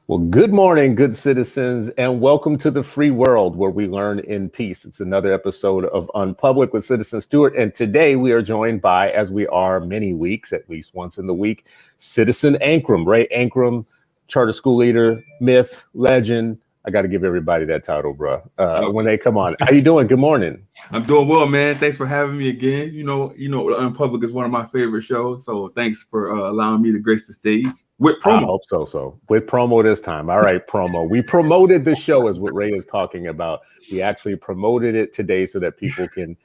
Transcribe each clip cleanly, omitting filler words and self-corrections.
Well, good morning, good citizens, and welcome to the free world where we learn in peace. It's another episode of Unpublic with Citizen Stewart, and today we are joined by, as we are many weeks, at least once in the week, Citizen Ankrum, Ray Ankrum, charter school leader, myth, legend. I got to give everybody that title, bro. When they come on, how you doing? Good morning. I'm doing well, man. Thanks for having me again. You know, Unpublic is one of my favorite shows, so thanks for allowing me to grace the stage with promo. I hope so. With promo this time. All right, promo. We promoted the show, is what Ray is talking about. We actually promoted it today so that people can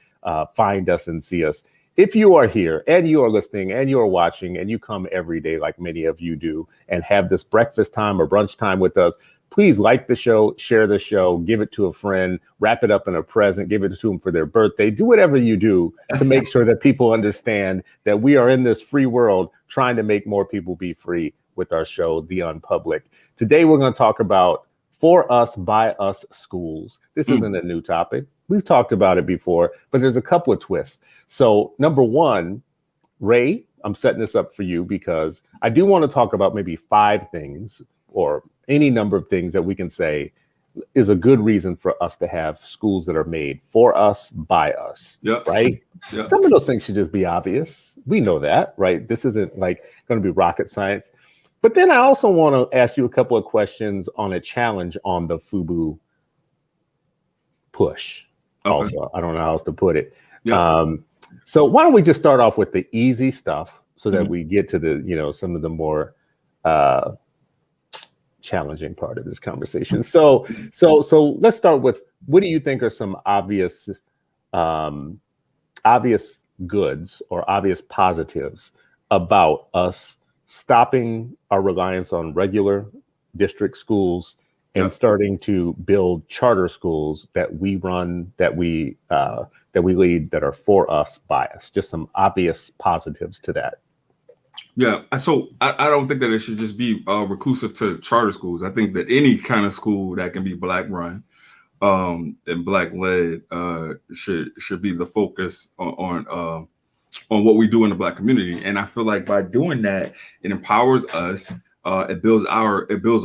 find us and see us. If you are here and you are listening and you are watching and you come every day like many of you do and have this breakfast time or brunch time with us, please like the show, share the show, give it to a friend, wrap it up in a present, give it to them for their birthday. Do whatever you do to make sure that people understand that we are in this free world trying to make more people be free with our show, The Unpublic. Today, we're going to talk about for us, by us schools. This isn't a new topic. We've talked about it before, but there's a couple of twists. So number one, Ray, I'm setting this up for you because I do want to talk about maybe 5 things or any number of things that we can say is a good reason for us to have schools that are made for us, by us, right? Yep. Some of those things should just be obvious. We know that, right? This isn't like going to be rocket science. But then I also want to ask you a couple of questions on a challenge on the FUBU push. Okay. Also, I don't know how else to put it. Yep. So why don't we just start off with the easy stuff so that we get to the, some of the more challenging part of this conversation. So let's start with, what do you think are some obvious goods or obvious positives about us stopping our reliance on regular district schools and starting to build charter schools that we run, that we lead, that are for us, by us? Just some obvious positives to that. Yeah, so I don't think that it should just be reclusive to charter schools. I think that any kind of school that can be Black run and Black led should be the focus on what we do in the Black community. And I feel like by doing that, it empowers us. It builds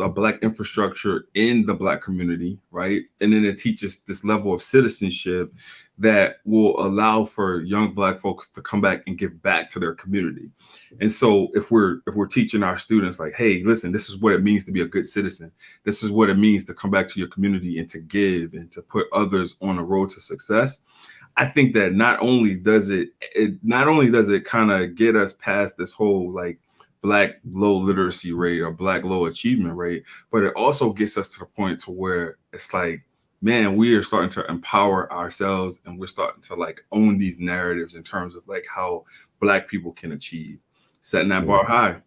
a Black infrastructure in the Black community, right? And then it teaches this level of citizenship that will allow for young Black folks to come back and give back to their community. And so if we're teaching our students like, hey, listen, this is what it means to be a good citizen. This is what it means to come back to your community and to give and to put others on the road to success. I think that not only does it kind of get us past this whole like Black low literacy rate or Black low achievement rate, but it also gets us to the point to where it's like, man, we are starting to empower ourselves and we're starting to like own these narratives in terms of like how Black people can achieve, setting that bar high.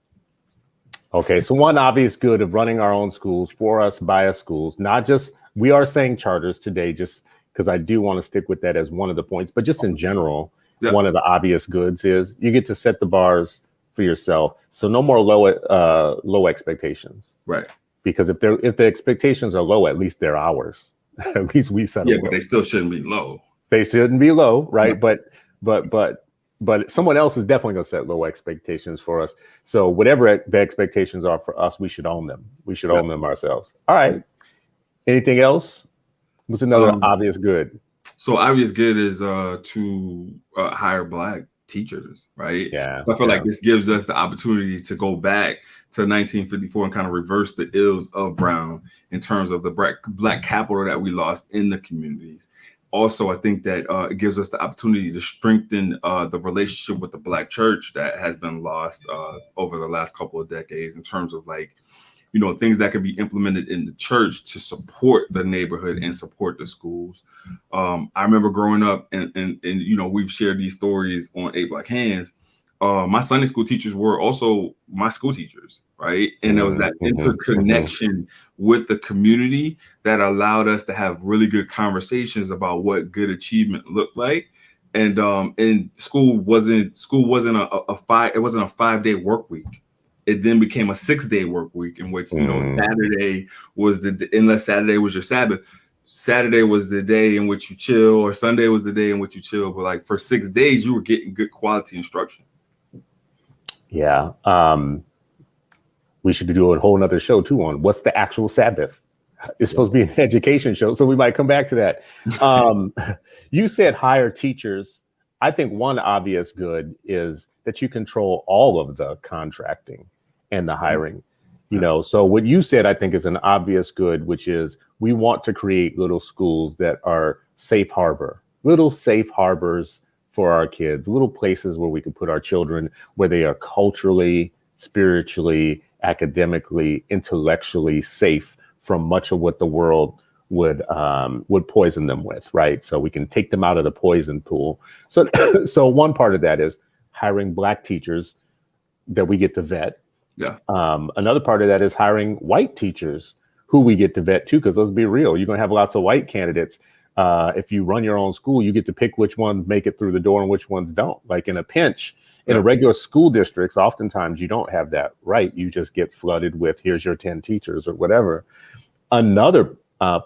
Okay, so one obvious good of running our own schools, for us, by us schools, not just, we are saying charters today, just because I do want to stick with that as one of the points, but just in general, one of the obvious goods is you get to set the bars for yourself. So no more low expectations. Right. Because if the expectations are low, at least they're ours. At least we set them. Yeah, but they still shouldn't be low. They shouldn't be low, right? But someone else is definitely going to set low expectations for us. So whatever the expectations are for us, we should own them. We should own them ourselves. All right. Anything else? What's another obvious good? So obvious good is to hire Black teachers, right? Yeah. So I feel like this gives us the opportunity to go back to 1954 and kind of reverse the ills of Brown in terms of the Black capital that we lost in the communities. Also, I think that it gives us the opportunity to strengthen the relationship with the Black church that has been lost over the last couple of decades in terms of like, things that can be implemented in the church to support the neighborhood and support the schools. I remember growing up and we've shared these stories on 8 Black Hands. My Sunday school teachers were also my school teachers, right? And there was that interconnection with the community that allowed us to have really good conversations about what good achievement looked like. And school wasn't a 5-day work week. It then became a 6-day work week in which, Saturday was unless Saturday was your Sabbath, Saturday was the day in which you chill, or Sunday was the day in which you chill. But like for 6 days, you were getting good quality instruction. Yeah. We should do a whole nother show too on what's the actual Sabbath. It's supposed to be an education show, so we might come back to that. You said hire teachers. I think one obvious good is that you control all of the contracting and the hiring. You know, so what you said, I think, is an obvious good, which is we want to create little schools that are safe harbor, little safe harbors for our kids, little places where we can put our children, where they are culturally, spiritually, academically, intellectually safe from much of what the world would poison them with, right? So we can take them out of the poison pool. So, so one part of that is hiring Black teachers that we get to vet. Yeah. Another part of that is hiring white teachers who we get to vet too, because let's be real, you're going to have lots of white candidates. If you run your own school, you get to pick which ones make it through the door and which ones don't. Like in a pinch, in a regular school districts, oftentimes you don't have that right. You just get flooded with, here's your 10 teachers or whatever. Another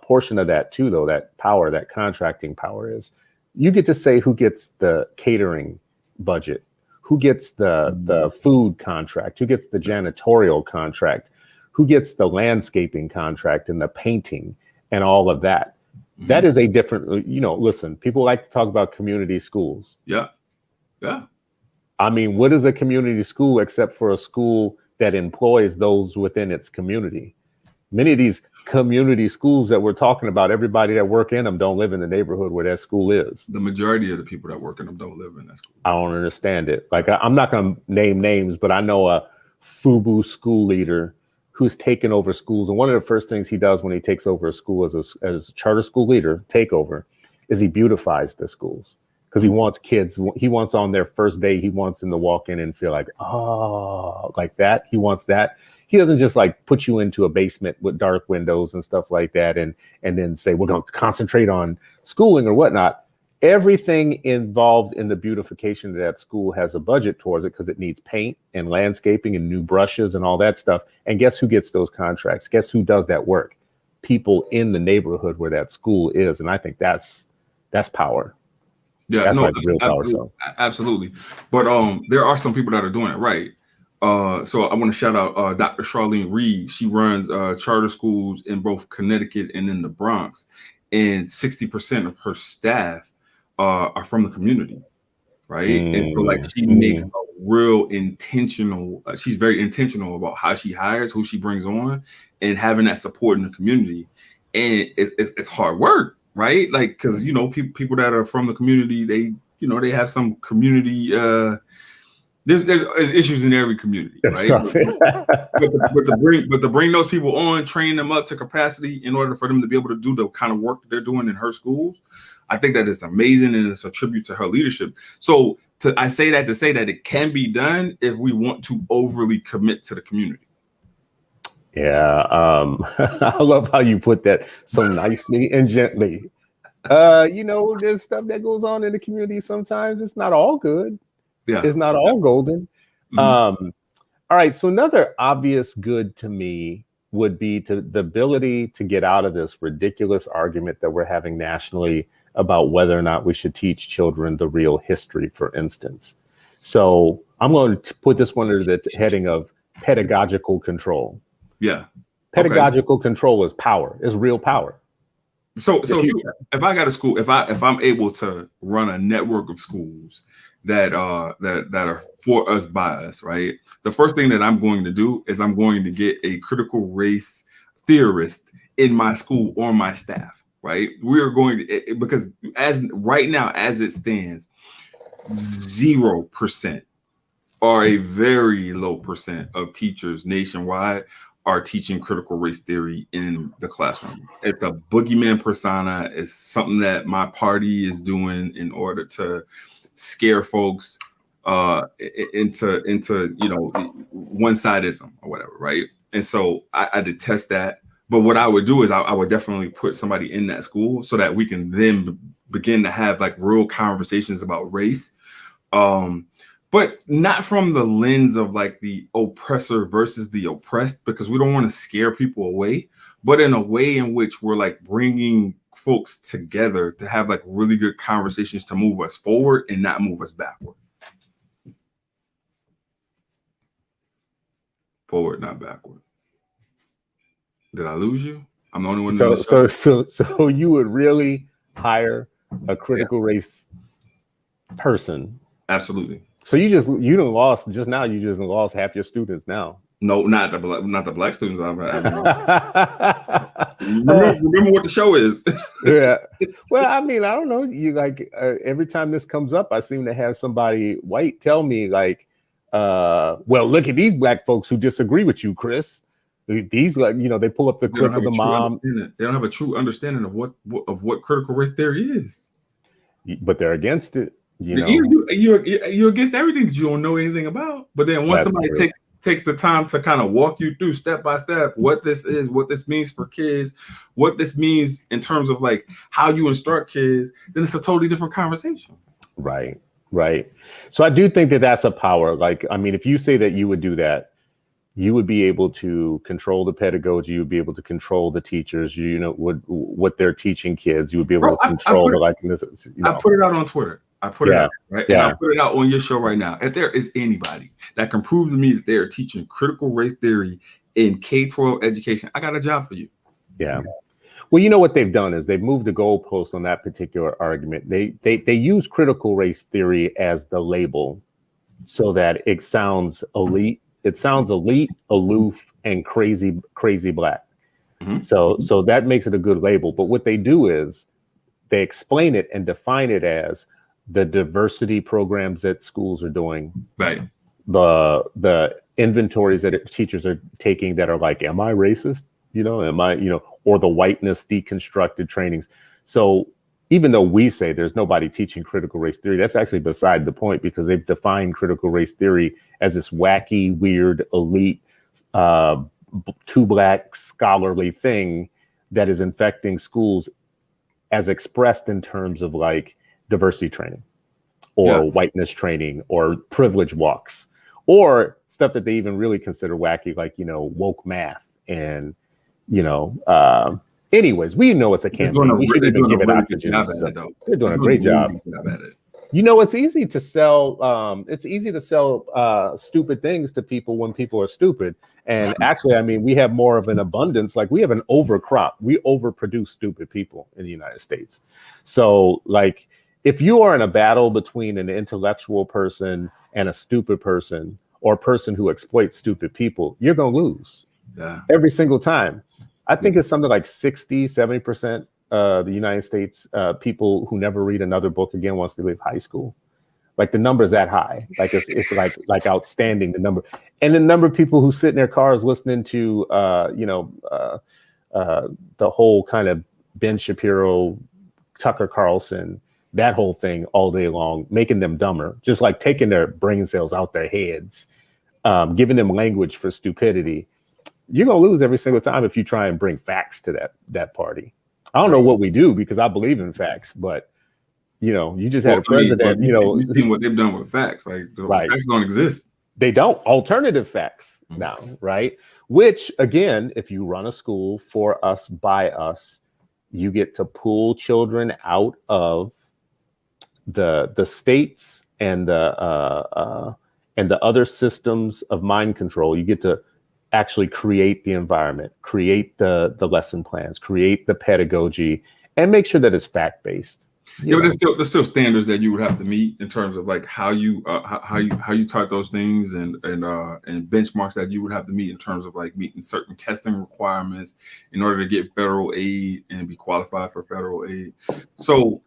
portion of that too, though, that power, that contracting power is you get to say who gets the catering budget, who gets the food contract, who gets the janitorial contract, who gets the landscaping contract and the painting and all of that. Mm-hmm. That is a different, you know, listen, people like to talk about community schools. Yeah. Yeah. I mean, what is a community school except for a school that employs those within its community? Many of these community schools that we're talking about, everybody that work in them don't live in the neighborhood where that school is. The majority of the people that work in them don't live in that school. I don't understand it. Like, I'm not going to name names, but I know a FUBU school leader who's taken over schools. And one of the first things he does when he takes over a school as a charter school leader, takeover, is he beautifies the schools. Because he wants kids, he wants on their first day, he wants them to walk in and feel like, oh, like that. He wants that. He doesn't just like put you into a basement with dark windows and stuff like that and then say, we're going to concentrate on schooling or whatnot. Everything involved in the beautification of that school has a budget towards it because it needs paint and landscaping and new brushes and all that stuff. And guess who gets those contracts? Guess who does that work? People in the neighborhood where that school is. And I think that's power. Yeah, that's no, like real power. Absolutely, absolutely. But there are some people that are doing it right. So I want to shout out Dr. Charlene Reed. She runs charter schools in both Connecticut and in the Bronx, and 60% of her staff are from the community, right? And so like she makes a real intentional. She's very intentional about how she hires, who she brings on, and having that support in the community. And it's hard work. Right, like because you know people that are from the community, they have some community. There's issues in every community, right? but to bring those people on, train them up to capacity in order for them to be able to do the kind of work that they're doing in her schools, I think that is amazing and it's a tribute to her leadership. So I say that to say that it can be done if we want to overly commit to the community. Yeah, I love how you put that so nicely and gently. You know, there's stuff that goes on in the community sometimes. It's not all good. Yeah, it's not all golden. Mm-hmm. All right, so another obvious good to me would be the ability to get out of this ridiculous argument that we're having nationally about whether or not we should teach children the real history, for instance. So I'm going to put this one under the heading of pedagogical control. Yeah. Pedagogical control is power, is real power. So if I got a school, if I'm able to run a network of schools that are for us by us, right? The first thing that I'm going to do is I'm going to get a critical race theorist in my school or my staff, right? We are going to, because as right now, as it stands, 0% or a very low percent of teachers nationwide are teaching critical race theory in the classroom. It's a boogeyman persona. It's something that my party is doing in order to scare folks into one-sidism or whatever, right? And so I detest that. But what I would do is I would definitely put somebody in that school so that we can then begin to have like real conversations about race. But not from the lens of like the oppressor versus the oppressed, because we don't want to scare people away, but in a way in which we're like bringing folks together to have like really good conversations to move us forward and not move us backward. Forward, not backward. Did I lose you? I'm the only one. So you would really hire a critical race person? Absolutely. So you done lost just now. You just lost half your students now. No, not the black students. Remember what the show is. Yeah. Well, I mean, I don't know. You like every time this comes up, I seem to have somebody white tell me like, well, look at these black folks who disagree with you, Chris. These, like, you know, they pull up the clip of the mom. They don't have a true understanding of what critical race theory is. But they're against it. You're against everything that you don't know anything about. But then once somebody takes the time to kind of walk you through step by step what this is, what this means for kids, what this means in terms of like how you instruct kids, then it's a totally different conversation. Right. So I do think that that's a power. Like, I mean, if you say that you would do that, you would be able to control the pedagogy. You would be able to control the teachers. You know what they're teaching kids. You would be able to control the likeness. I put it out on Twitter. I put it out, right? Yeah. And I put it out on your show right now. If there is anybody that can prove to me that they are teaching critical race theory in K-12 education, I got a job for you. Yeah. Well, you know what they've done is they've moved the goalpost on that particular argument. They use critical race theory as the label so that it sounds elite. It sounds elite, aloof, and crazy black. Mm-hmm. So that makes it a good label. But what they do is they explain it and define it as the diversity programs that schools are doing, right? The inventories that teachers are taking that are like, am I racist? You know, am I, you know, or the whiteness deconstructed trainings. So even though we say there's nobody teaching critical race theory, that's actually beside the point, because they've defined critical race theory as this wacky, weird, elite, too black scholarly thing that is infecting schools as expressed in terms of like diversity training or whiteness training or privilege walks or stuff that they even really consider wacky, like, you know, woke math and, you know, anyways, we know it's a campaign. We shouldn't even give it oxygen. They're doing a great job at it. You know, it's easy to sell. It's easy to sell stupid things to people when people are stupid. And actually, I mean, we have more of an abundance. Like we have an overcrop. We overproduce stupid people in the United States. So, like, if you are in a battle between an intellectual person and a stupid person, or a person who exploits stupid people, you're going to lose every single time. I think it's something like 60-70% the United States people who never read another book again once they leave high school. Like the number is that high. Like it's like outstanding, the number. And the number of people who sit in their cars listening to the whole kind of Ben Shapiro, Tucker Carlson, that whole thing all day long, making them dumber, just like taking their brain cells out their heads, giving them language for stupidity. You're going to lose every single time if you try and bring facts to that party. I don't know what we do, because I believe in facts, but, you know, you just had a president, you've seen what they've done with facts. Like, facts don't exist. They don't. Alternative facts now, right? Which, again, if you run a school for us, by us, you get to pull children out of the states and the other systems of mind control. You get to actually create the environment, create the lesson plans, create the pedagogy, and make sure that it's fact-based. Yeah, but there's still standards that you would have to meet in terms of like how you type those things and benchmarks that you would have to meet in terms of like meeting certain testing requirements in order to get federal aid and be qualified for federal aid. So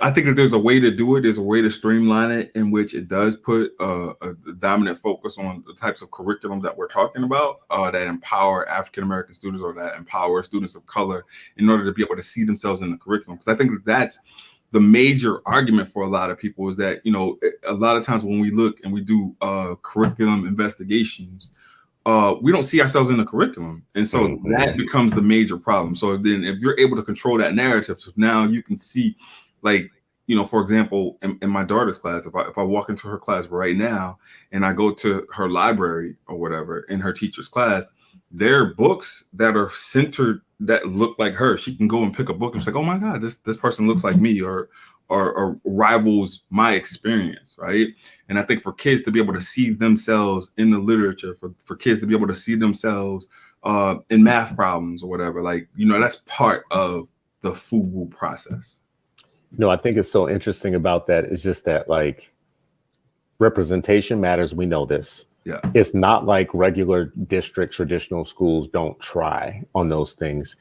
I think that there's a way to do it. There's a way to streamline it in which it does put a dominant focus on the types of curriculum that we're talking about that empower African-American students or that empower students of color in order to be able to see themselves in the curriculum. Because I think that's the major argument for a lot of people, is that, you know, a lot of times when we look and we do curriculum investigations, we don't see ourselves in the curriculum. And so that becomes the major problem. So then if you're able to control that narrative, so now you can see, like, you know, for example, in my daughter's class, if I walk into her class right now and I go to her library or whatever in her teacher's class, there are books that are centered that look like her. She can go and pick a book and it's like, oh my God, this person looks like me, or rivals my experience, right? And I think for kids to be able to see themselves in the literature, for kids to be able to see themselves in math problems or whatever, like, that's part of the FUBU process. I think it's so interesting about that is just that, like, representation matters. We know this. Yeah. It's not like regular district traditional schools don't try on those things,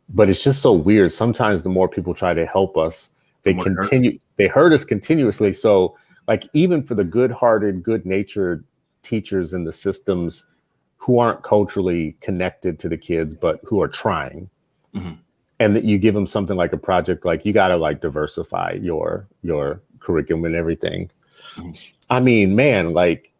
but it's just so weird. Sometimes the more people try to help us, they hurt us continuously. So, like, even for the good-hearted, good-natured teachers in the systems who aren't culturally connected to the kids, but who are trying, and that you give them something like a project, like, you got to, like, diversify your curriculum and everything. I mean, man, like,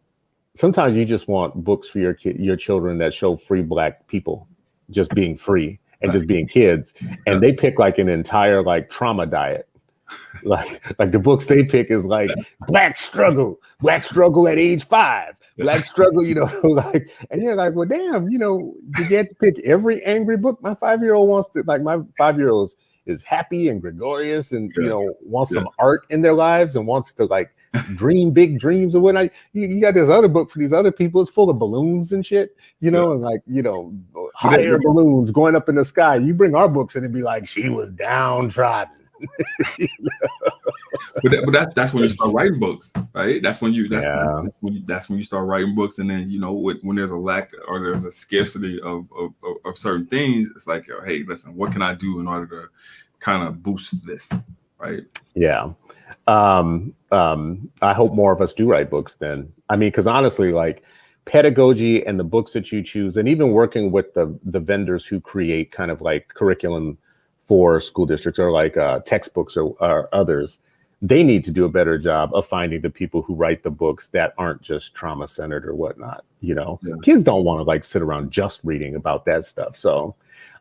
sometimes you just want books for your children that show free Black people just being free and just being kids. And they pick like an entire like trauma diet. Like the books they pick is like Black struggle at age 5, Black struggle, like, and you're like, well, damn, did you have to pick every angry book? My 5-year-old wants to, like, my 5-year-old is happy and gregarious and, wants some art in their lives and wants to, like, dream big dreams or whatnot. You got this other book for these other people. It's full of balloons and shit, and like, hot air balloons going up in the sky. You bring our books and it'd be like, she was downtrodden. But that's when you start writing books, right? That's when you start writing books, and then when there's a lack or there's a scarcity of certain things, it's like, hey, listen, what can I do in order to kind of boost this, right? Yeah. I hope more of us do write books then. I mean, because honestly, like, pedagogy and the books that you choose, and even working with the vendors who create kind of like curriculum for school districts, or like textbooks or others, they need to do a better job of finding the people who write the books that aren't just trauma centered or whatnot. Kids don't want to like sit around just reading about that stuff. So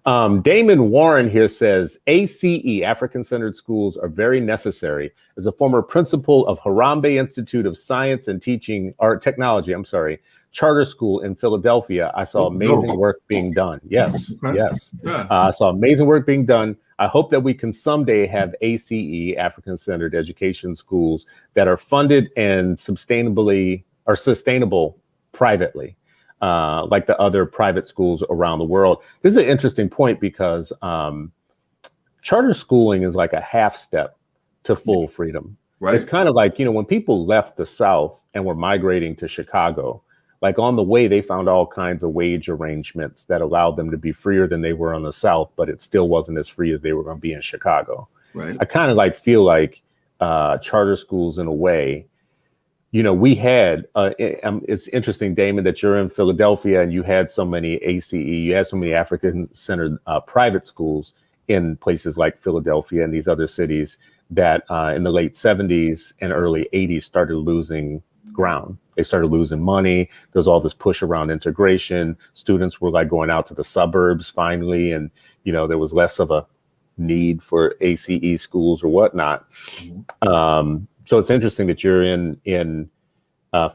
Damon Warren here says ACE, African Centered Schools, are very necessary. As a former principal of Harambe Institute of Science and Teaching or Technology, charter school in Philadelphia, I saw amazing work being done. Yes. I saw amazing work being done. I hope that we can someday have ACE, African Centered Education Schools, that are funded and sustainable privately, like the other private schools around the world. This is an interesting point because charter schooling is like a half step to full freedom. Right. It's kind of like, when people left the South and were migrating to Chicago, like, on the way, they found all kinds of wage arrangements that allowed them to be freer than they were on the South, but it still wasn't as free as they were going to be in Chicago. Right. I kind of like feel like charter schools in a way, we had, it's interesting, Damon, that you're in Philadelphia and you had so many ACE, you had so many African-centered private schools in places like Philadelphia and these other cities that in the late 70s and early 80s started losing ground. They started losing money. There's all this push around integration. Students were like going out to the suburbs finally. And, there was less of a need for ACE schools or whatnot. So it's interesting that you're in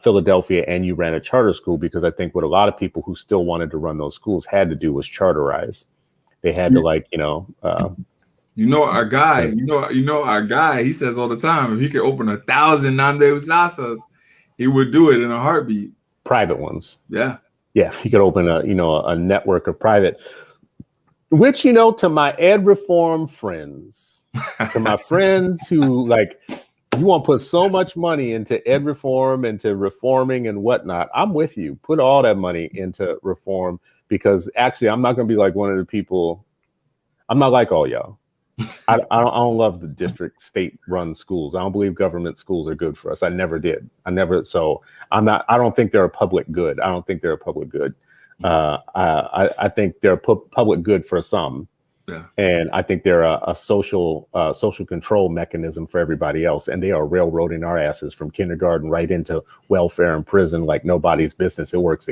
Philadelphia and you ran a charter school, because I think what a lot of people who still wanted to run those schools had to do was charterize. They had to our guy, he says all the time, if he could open 1,000 Namde Usasas, he would do it in a heartbeat. Private ones. Yeah. Yeah. He could open a network of private, which, to my ed reform friends, to my friends who like, you want to put so much money into ed reform, into reforming and whatnot. I'm with you. Put all that money into reform, because actually I'm not going to be like one of the people. I'm not like all y'all. I don't love the district state run schools. I don't believe government schools are good for us. I never did. So I don't think they're a public good. I think they're a public good for some. Yeah. And I think they're a social control mechanism for everybody else. And they are railroading our asses from kindergarten right into welfare and prison like nobody's business. It works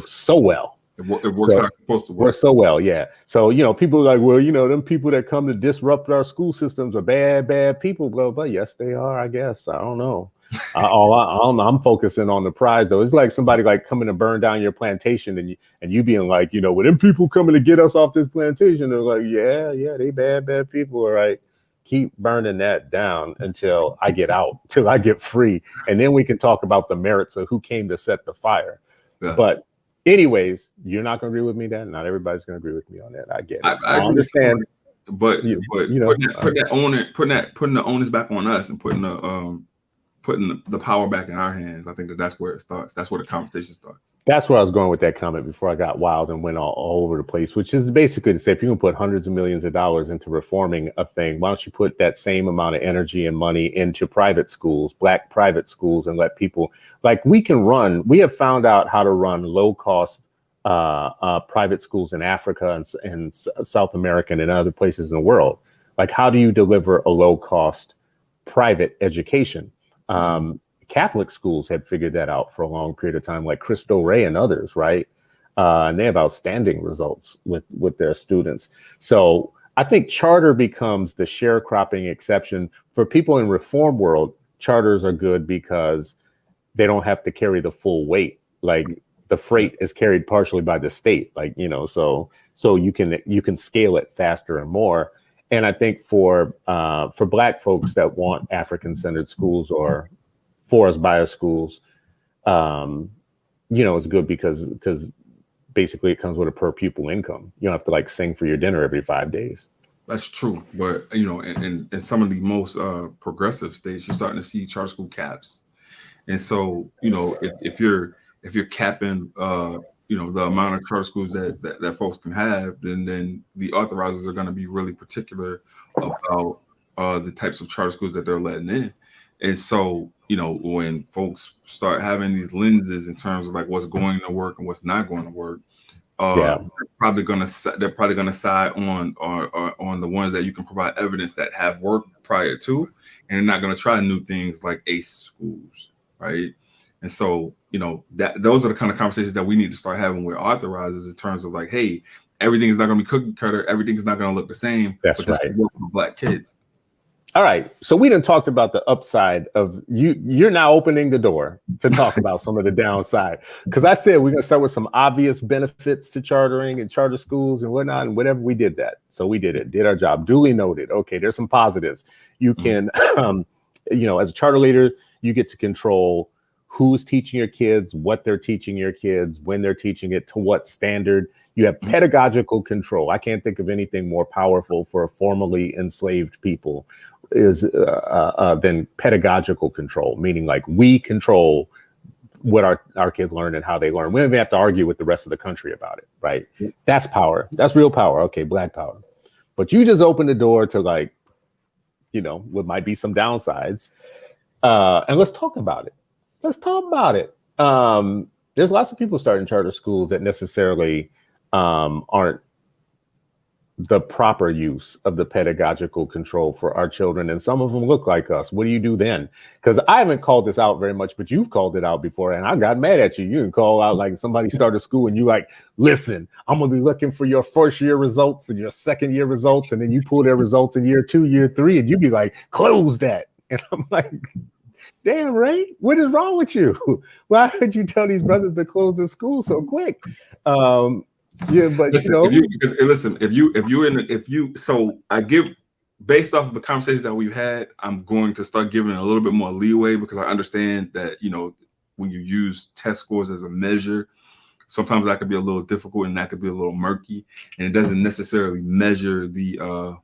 so well. It works how it's supposed to work. Works so well, yeah. So, people are like, well, them people that come to disrupt our school systems are bad people. But yes, they are, I guess. I don't know. I'm focusing on the prize though. It's like somebody like coming to burn down your plantation, and you being like, well, them people coming to get us off this plantation. They're like, yeah, they bad people. All right, keep burning that down until I get out, till I get free, and then we can talk about the merits of who came to set the fire. Yeah. But anyways, you're not going to agree with me then. Not everybody's going to agree with me on that. I get it. I understand. But putting the onus back on us and putting the power back in our hands. I think that's where it starts. That's where the conversation starts. That's where I was going with that comment before I got wild and went all over the place, which is basically to say, if you can put hundreds of millions of dollars into reforming a thing, why don't you put that same amount of energy and money into private schools, Black private schools, and let people, like, we have found out how to run low cost private schools in Africa and South America and other places in the world. Like, how do you deliver a low cost private education? Catholic schools had figured that out for a long period of time, like Cristo Rey and others, right? And they have outstanding results with their students. So I think charter becomes the sharecropping exception. For people in reform world, charters are good because they don't have to carry the full weight. Like, the freight is carried partially by the state, so you can scale it faster and more. And I think for Black folks that want African-centered schools or for us by us schools, it's good because basically it comes with a per pupil income. You don't have to like sing for your dinner every 5 days. That's true, but in some of the most progressive states, you're starting to see charter school caps, and so if you're capping the amount of charter schools that folks can have, then the authorizers are going to be really particular about the types of charter schools that they're letting in. And so when folks start having these lenses in terms of like what's going to work and what's not going to work, they're probably going to side on the ones that you can provide evidence that have worked prior to, and they're not going to try new things like ACE schools, right? And so, those are the kind of conversations that we need to start having with authorizers in terms of like, hey, everything is not going to be cookie cutter. Everything's not going to look the same. That's right. This work for Black kids. All right. So we done talked about the upside of you're now opening the door to talk about some of the downside. Because I said we're going to start with some obvious benefits to chartering and charter schools and whatnot, and whatever, we did that. So we did our job. Duly noted. Okay, there's some positives. You can, as a charter leader, you get to control who's teaching your kids, what they're teaching your kids, when they're teaching it, to what standard. You have pedagogical control. I can't think of anything more powerful for a formerly enslaved people than pedagogical control, meaning like we control what our kids learn and how they learn. We don't even have to argue with the rest of the country about it, right? That's power. That's real power. Okay, Black power. But you just open the door to like, what might be some downsides. And let's talk about it. Let's talk about it. There's lots of people starting charter schools that necessarily aren't the proper use of the pedagogical control for our children. And some of them look like us. What do you do then? Because I haven't called this out very much, but you've called it out before. And I got mad at you. You can call out like somebody started school and you like, listen, I'm going to be looking for your first year results and your second year results. And then you pull their results in year 2, year 3, and you be like, close that. And I'm like, damn, Ray, what is wrong with you? Why did you tell these brothers to close the school so quick? Yeah, but so I give, based off of the conversations that we've had, I'm going to start giving a little bit more leeway because I understand that, when you use test scores as a measure, sometimes that could be a little difficult and that could be a little murky, and it doesn't necessarily measure the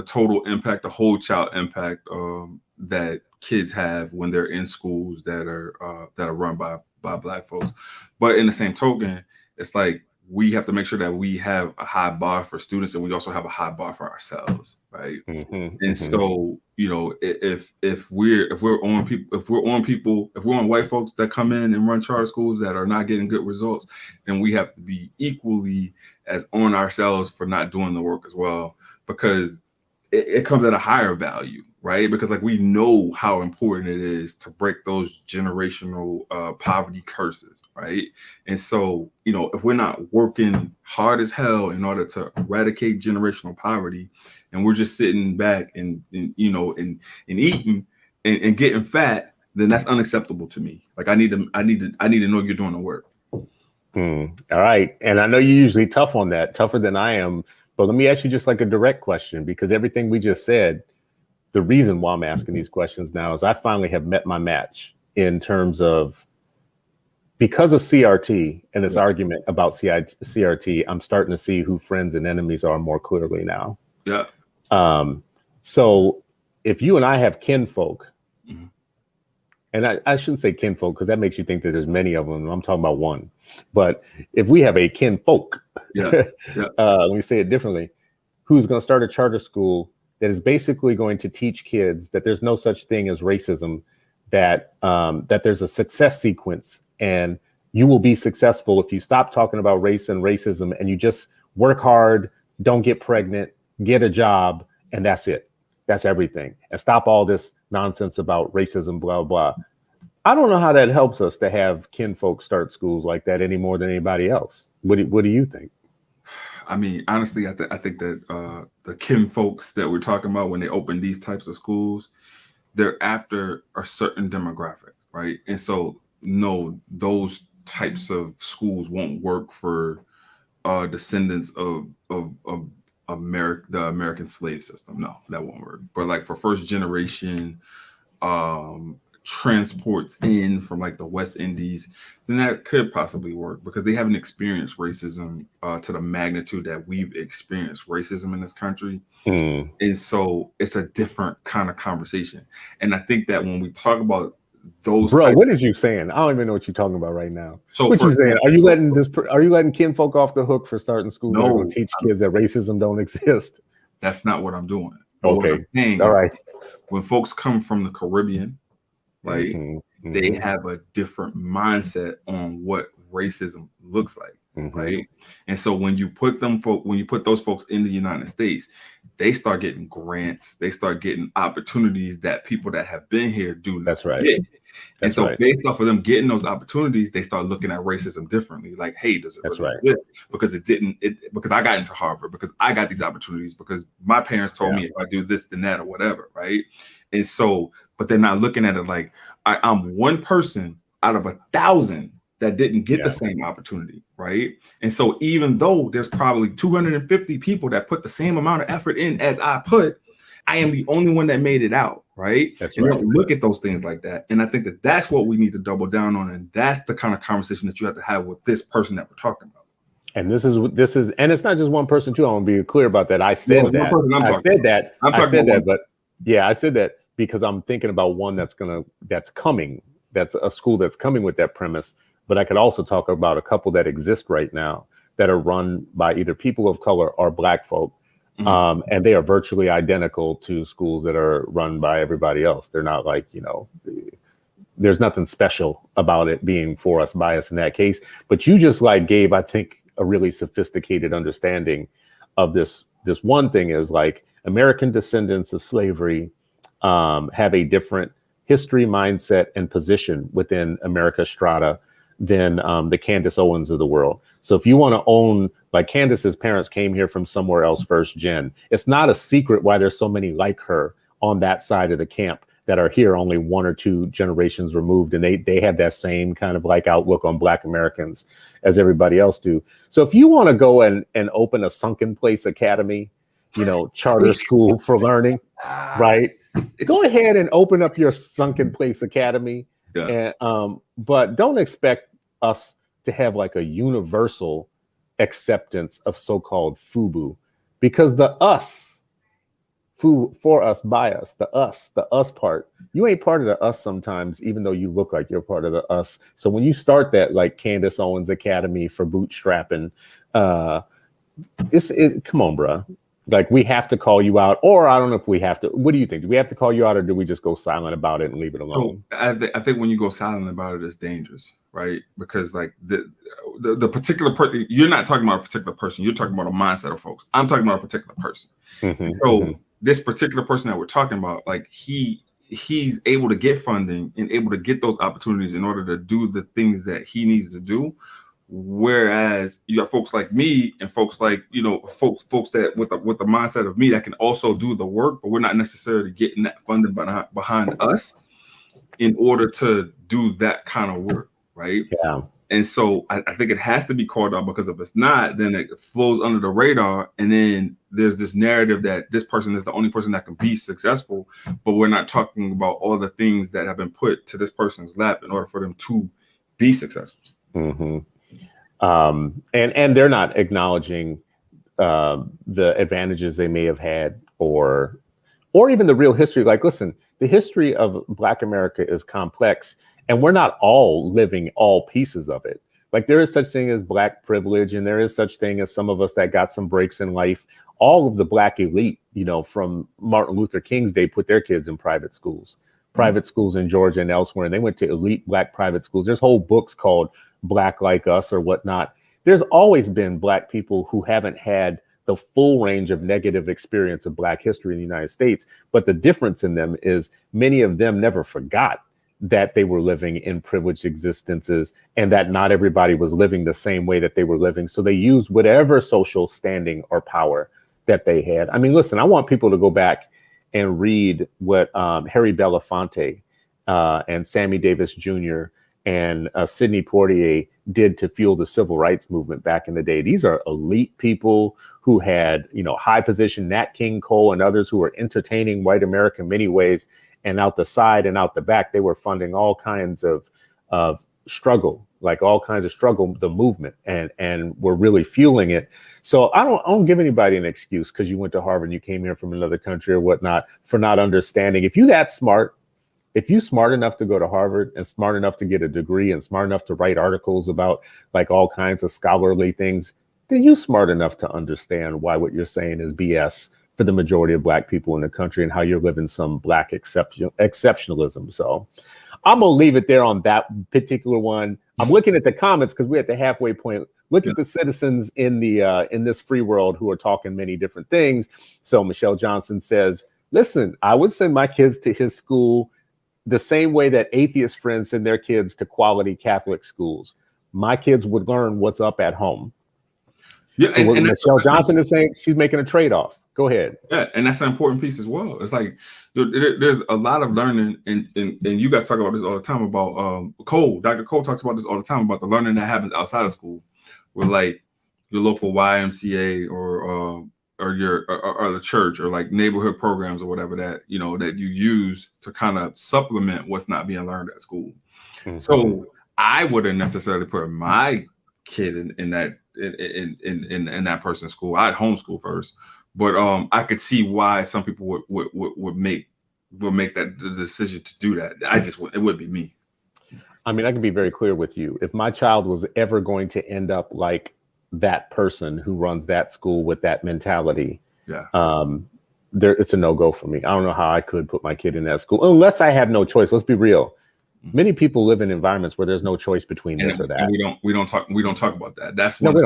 total impact, the whole child impact that kids have when they're in schools that are run by Black folks. But in the same token, it's like we have to make sure that we have a high bar for students and we also have a high bar for ourselves, right? So if we're on white folks that come in and run charter schools that are not getting good results, then we have to be equally as on ourselves for not doing the work as well, because it comes at a higher value, right? Because like we know how important it is to break those generational poverty curses, right? And so, if we're not working hard as hell in order to eradicate generational poverty, and we're just sitting back and eating, and getting fat, then that's unacceptable to me. Like I need to know you're doing the work. All right. And I know you're usually tough on that, tougher than I am. But let me ask you just like a direct question, because everything we just said, the reason why I'm asking these questions now is I finally have met my match in terms of, because of CRT and this argument about CRT, I'm starting to see who friends and enemies are more clearly now. Yeah. So if you and I have kinfolk, and I shouldn't say kinfolk because that makes you think that there's many of them. I'm talking about one. But if we have a kinfolk, let me say it differently, who's going to start a charter school that is basically going to teach kids that there's no such thing as racism, that there's a success sequence, and you will be successful if you stop talking about race and racism and you just work hard, don't get pregnant, get a job, and that's it. That's everything. And stop all this nonsense about racism, blah, blah. I don't know how that helps us to have kinfolk start schools like that any more than anybody else. What do you think? I mean, honestly, I think that the kinfolks that we're talking about, when they open these types of schools, they're after a certain demographic, right? And so, no, those types of schools won't work for descendants of the American slave system. No, that won't work. But like for first generation transports in from like the West Indies, then that could possibly work because they haven't experienced racism to the magnitude that we've experienced racism in this country. And so it's a different kind of conversation. And I think that when we talk about those, bro, what is you saying? I don't even know what you're talking about right now. So what you saying? Are you letting kinfolk off the hook for starting schools that are going to teach kids that racism don't exist? That's not what I'm doing. Okay. All right. When folks come from the Caribbean, right, they have a different mindset on what racism looks like. Right. And so when you put those folks in the United States, they start getting grants, they start getting opportunities that people that have been here do. That's right. Get. And so based off of them getting those opportunities, they start looking at racism differently. Like, hey, does it really exist? Because because I got into Harvard, because I got these opportunities, because my parents told me if I do this, then that, or whatever. Right. And so, but they're not looking at it like I'm one person out of 1,000 that didn't get the same opportunity, right? And so even though there's probably 250 people that put the same amount of effort in as I put, I am the only one that made it out, right? That's and right. Don't look at those things like that. And I think that that's what we need to double down on. And that's the kind of conversation that you have to have with this person that we're talking about. And this is, and it's not just one person too. I want to be clear about that. I said that. I said that because I'm thinking about one that's a school that's coming with that premise. But I could also talk about a couple that exist right now that are run by either people of color or Black folk. And they are virtually identical to schools that are run by everybody else. They're not like, there's nothing special about it being for us bias in that case. But you just gave, I think, a really sophisticated understanding of this. This one thing is like American descendants of slavery have a different history, mindset, and position within America strata than the Candace Owens of the world. So if you want to own, like Candace's parents came here from somewhere else first gen, it's not a secret why there's so many like her on that side of the camp that are here only 1 or 2 generations removed. And they have that same kind of outlook on Black Americans as everybody else do. So if you want to go and open a sunken place academy, charter school for learning, right? Go ahead and open up your sunken place academy. And but don't expect us to have a universal acceptance of so-called FUBU, because the us, for us, by us, the us part, you ain't part of the us sometimes, even though you look like you're part of the us. So when you start that Candace Owens Academy for bootstrapping, come on, bro. We have to call you out, or I don't know if we have to. What do you think? Do we have to call you out, or do we just go silent about it and leave it alone? So I think when you go silent about it, it's dangerous, right? Because the particular person, you're not talking about a particular person. You're talking about a mindset of folks. I'm talking about a particular person. This particular person that we're talking about, he's able to get funding and able to get those opportunities in order to do the things that he needs to do Whereas you got folks like me and folks like, folks that with the mindset of me that can also do the work, but we're not necessarily getting that funding behind us in order to do that kind of work, right? Yeah. And so I think it has to be called out, because if it's not, then it flows under the radar. And then there's this narrative that this person is the only person that can be successful, but we're not talking about all the things that have been put to this person's lap in order for them to be successful. Mm-hmm. And they're not acknowledging the advantages they may have had, or even the real history. Like, listen, the history of Black America is complex, and we're not all living all pieces of it. Like, there is such thing as Black privilege, and there is such thing as some of us that got some breaks in life. All of the Black elite, from Martin Luther King's day, put their kids in private schools in Georgia and elsewhere, and they went to elite Black private schools. There's whole books called Black Like Us or whatnot. There's always been Black people who haven't had the full range of negative experience of Black history in the United States. But the difference in them is many of them never forgot that they were living in privileged existences, and that not everybody was living the same way that they were living. So they used whatever social standing or power that they had. I mean, listen, I want people to go back and read what Harry Belafonte and Sammy Davis Jr. and Sidney Poitier did to fuel the civil rights movement back in the day. These are elite people who had, high position, Nat King Cole and others who were entertaining white America in many ways. And out the side and out the back, they were funding all kinds of struggle, the movement, and were really fueling it. So I don't give anybody an excuse because you went to Harvard and you came here from another country or whatnot for not understanding. If you're smart enough to go to Harvard and smart enough to get a degree and smart enough to write articles about like all kinds of scholarly things, then you're smart enough to understand why what you're saying is BS for the majority of Black people in the country and how you're living some Black exceptionalism. So I'm going to leave it there on that particular one. I'm looking at the comments because we're at the halfway point. Look at the citizens in this free world who are talking many different things. So Michelle Johnson says, listen, I would send my kids to his school the same way that atheist friends send their kids to quality Catholic schools. My kids would learn what's up at home. Yeah, so and Michelle Johnson is saying she's making a trade-off. Go ahead. Yeah, and that's an important piece as well. It's like there's a lot of learning, and you guys talk about this all the time about Dr. Cole talks about this all the time about the learning that happens outside of school, with like your local YMCA or the church or like neighborhood programs or whatever that that you use to kind of supplement what's not being learned at school. Mm-hmm. So I wouldn't necessarily put my kid in that person's school. I'd homeschool first. But I could see why some people would make that decision to do that. It would be me. I mean, I can be very clear with you. If my child was ever going to end up like that person who runs that school with that mentality, it's a no-go for me. I don't know how I could put my kid in that school unless I have no choice. Let's be real. Many people live in environments where there's no choice between this or that. And we don't talk about that. We don't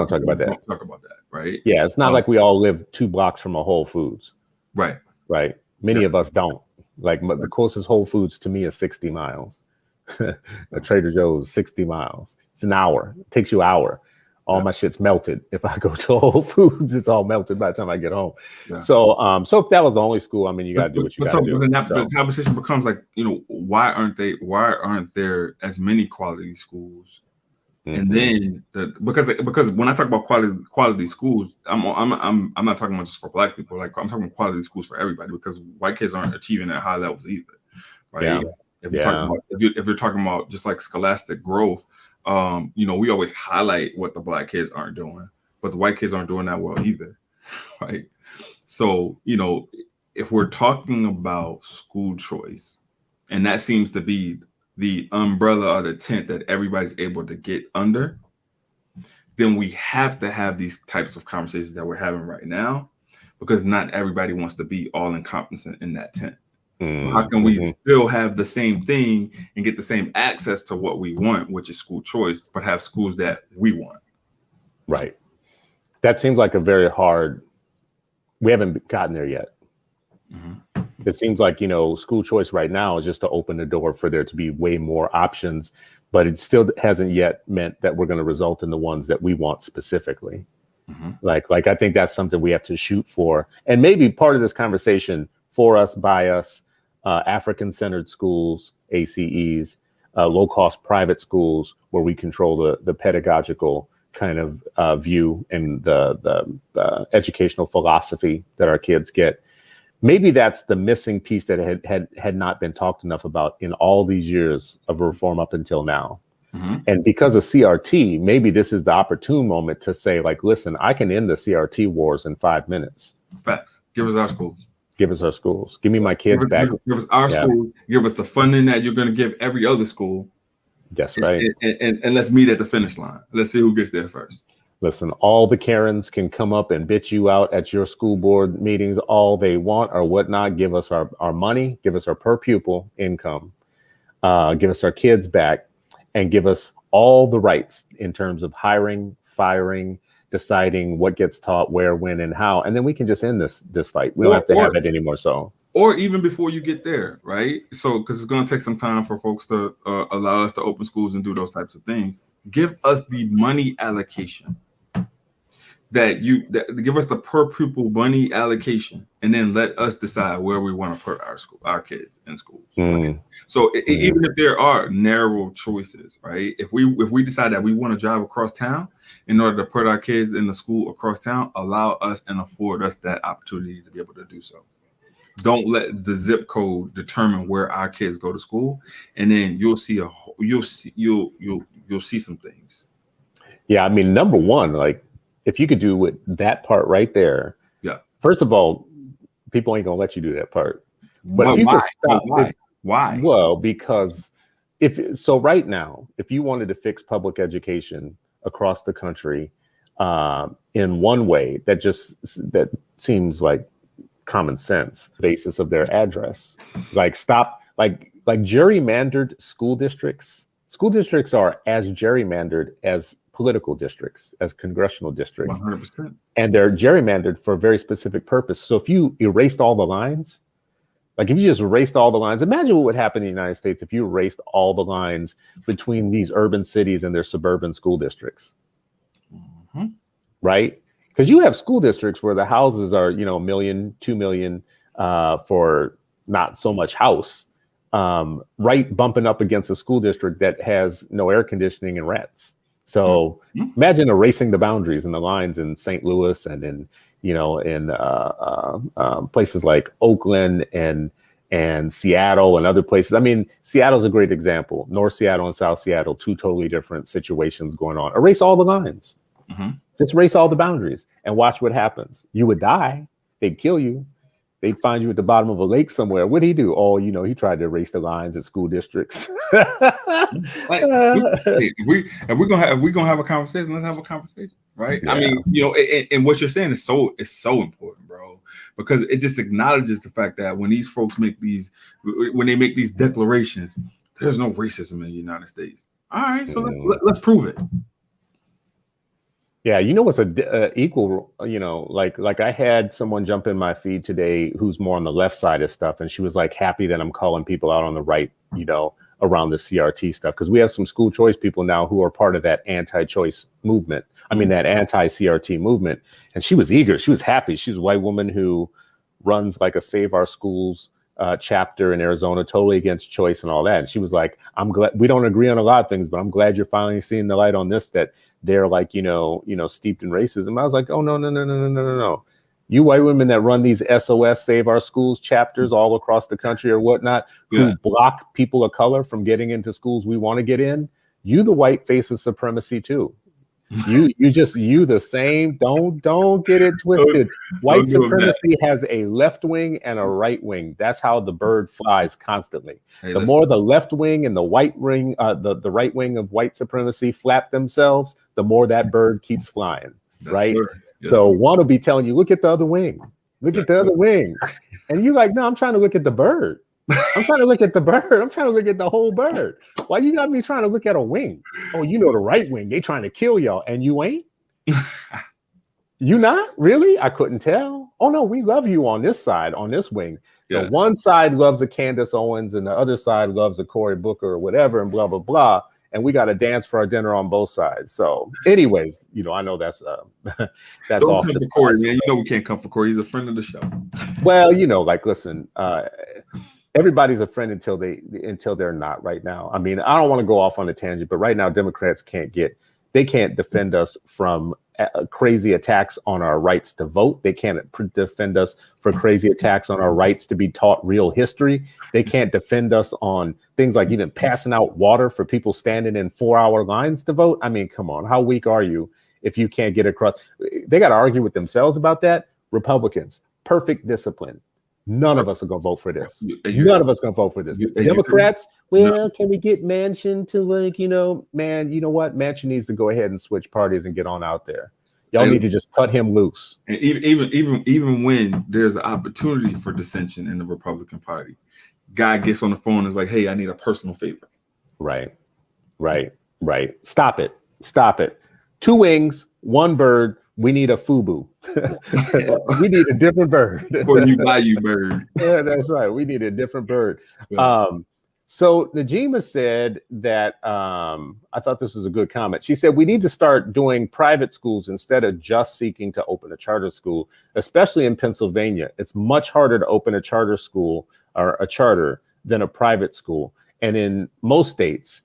talk about that. We don't talk about that, right? Yeah, it's not like we all live 2 blocks from a Whole Foods. Right. Right. Many of us don't. Like the closest Whole Foods to me is 60 miles. A Trader Joe's 60 miles. It's an hour. It takes you an hour. All my shit's melted. If I go to Whole Foods, it's all melted by the time I get home. Yeah. So if that was the only school, I mean, you got to do what you got to do. The conversation becomes like, why aren't there as many quality schools? Mm-hmm. And then because when I talk about quality schools, I'm not talking about just for Black people. Like I'm talking about quality schools for everybody, because white kids aren't achieving at high levels either, right? Yeah. If you're talking about just like scholastic growth, we always highlight what the Black kids aren't doing, but the white kids aren't doing that well either, right? So, if we're talking about school choice, and that seems to be the umbrella or the tent that everybody's able to get under, then we have to have these types of conversations that we're having right now, because not everybody wants to be all encompassing in that tent. Mm-hmm. How can we still have the same thing and get the same access to what we want, which is school choice, but have schools that we want? Right. That seems like a very hard, we haven't gotten there yet. Mm-hmm. It seems like, school choice right now is just to open the door for there to be way more options. but it still hasn't yet meant that we're going to result in the ones that we want specifically. Like I think that's something we have to shoot for. And maybe part of this conversation, for us, by us, African-centered schools, ACEs, low-cost private schools, where we control the pedagogical kind of view and the educational philosophy that our kids get. Maybe that's the missing piece that had not been talked enough about in all these years of reform up until now. And because of CRT, maybe this is the opportune moment to say, like, listen, I can end the CRT wars in 5 minutes. Facts. Give us our schools. Give us our schools. Give me my kids back. Give us our schools. Give us the funding that you're going to give every other school. That's right. And let's meet at the finish line. Let's see who gets there first. Listen, all the Karens can come up and bitch you out at your school board meetings all they want or whatnot. Give us our money. Give us our per pupil income. Give us our kids back. And give us all the rights in terms of hiring, firing, deciding what gets taught, where, when, and how. And then we can just end this fight. We don't have to have it anymore. So, or even before you get there, right? So, because it's going to take some time for folks to allow us to open schools and do those types of things. Give us the money allocation that give us the per pupil money allocation, and then let us decide where we want to put our kids in schools. Right? So even if there are narrow choices, right? If we decide that we want to drive across town in order to put our kids in the school across town, allow us and afford us that opportunity to be able to do so. Don't let the zip code determine where our kids go to school, and then you'll see some things. Yeah, I mean, number one, like, if you could do with that part right there, yeah. First of all, people ain't gonna let you do that part. But well, if you why? could stop, Why? Well, because right now, if you wanted to fix public education across the country in one way, that seems like common sense, basis of their address, like stop, like gerrymandered school districts. School districts are as gerrymandered as political districts, as congressional districts. 100%. And they're gerrymandered for a very specific purpose. So if you erased all the lines, like if you just erased all the lines, imagine what would happen in the United States if you erased all the lines between these urban cities and their suburban school districts. Right? Because you have school districts where the houses are, $1 million, $2 million for not so much house, right, bumping up against a school district that has no air conditioning and rents. So imagine erasing the boundaries and the lines in St. Louis and in places like Oakland and Seattle and other places. I mean, Seattle's a great example. North Seattle and South Seattle, two totally different situations going on. Erase all the lines. Just erase all the boundaries and watch what happens. You would die. They'd kill you. They'd find you at the bottom of a lake somewhere. What'd he do? Oh, he tried to erase the lines at school districts. If we're gonna have a conversation, let's have a conversation, right? Yeah. I mean, and what you're saying is so important, bro, because it just acknowledges the fact that when these folks make these declarations, there's no racism in the United States. All right, so let's prove it. Yeah, what's equal, like I had someone jump in my feed today who's more on the left side of stuff, and she was like happy that I'm calling people out on the right, around the CRT stuff, because we have some school choice people now who are part of that anti-choice movement. I mean, that anti-CRT movement. And she was eager. She was happy. She's a white woman who runs like a Save Our Schools chapter in Arizona, totally against choice and all that. And she was like, I'm glad we don't agree on a lot of things, but I'm glad you're finally seeing the light on this, that they're like, steeped in racism. I was like, oh, no. You white women that run these SOS Save Our Schools chapters all across the country or whatnot, who block people of color from getting into schools we want to get in, you the white face of supremacy too. You the same. Don't get it twisted. White supremacy has a left wing and a right wing. That's how the bird flies constantly. The more the left wing and the right wing, the right wing of white supremacy flap themselves, the more that bird keeps flying. Right. Yes, so one will be telling you, look at the other wing. Look at the other wing. And you're like, no, I'm trying to look at the bird. I'm trying to look at the bird. I'm trying to look at the whole bird. Why you got me trying to look at a wing? Oh, the right wing. They trying to kill y'all. And you ain't? You not? Really? I couldn't tell. Oh, no, we love you on this side, on this wing. Yeah. The one side loves a Candace Owens and the other side loves a Cory Booker or whatever and blah, blah, blah. and we got to dance for our dinner on both sides. So anyways, I know that's that's Don't off come the for Corey, man. You know we can't come for Corey. He's a friend of the show. Well, like, listen, everybody's a friend until they're not right now. I mean, I don't want to go off on a tangent, but right now Democrats can't defend us from crazy attacks on our rights to vote. They can't defend us for crazy attacks on our rights to be taught real history. They can't defend us on things like even passing out water for people standing in 4-hour lines to vote. I mean, come on, how weak are you if you can't get across? They got to argue with themselves about that. Republicans, perfect discipline. None of us are going to vote for this. None of us going to vote for this. Democrats, can we get Manchin to man, you know what? Manchin needs to go ahead and switch parties and get on out there. Y'all need to just cut him loose. And even when there's an opportunity for dissension in the Republican Party, guy gets on the phone and is like, hey, I need a personal favor. Right. Stop it. 2 wings, 1 bird. We need a FUBU. We need a different bird. Or you bird. Yeah, that's right. We need a different bird. Yeah. So Najima said that, I thought this was a good comment. She said, we need to start doing private schools instead of just seeking to open a charter school, especially in Pennsylvania. It's much harder to open a charter school or a charter than a private school. And in most states,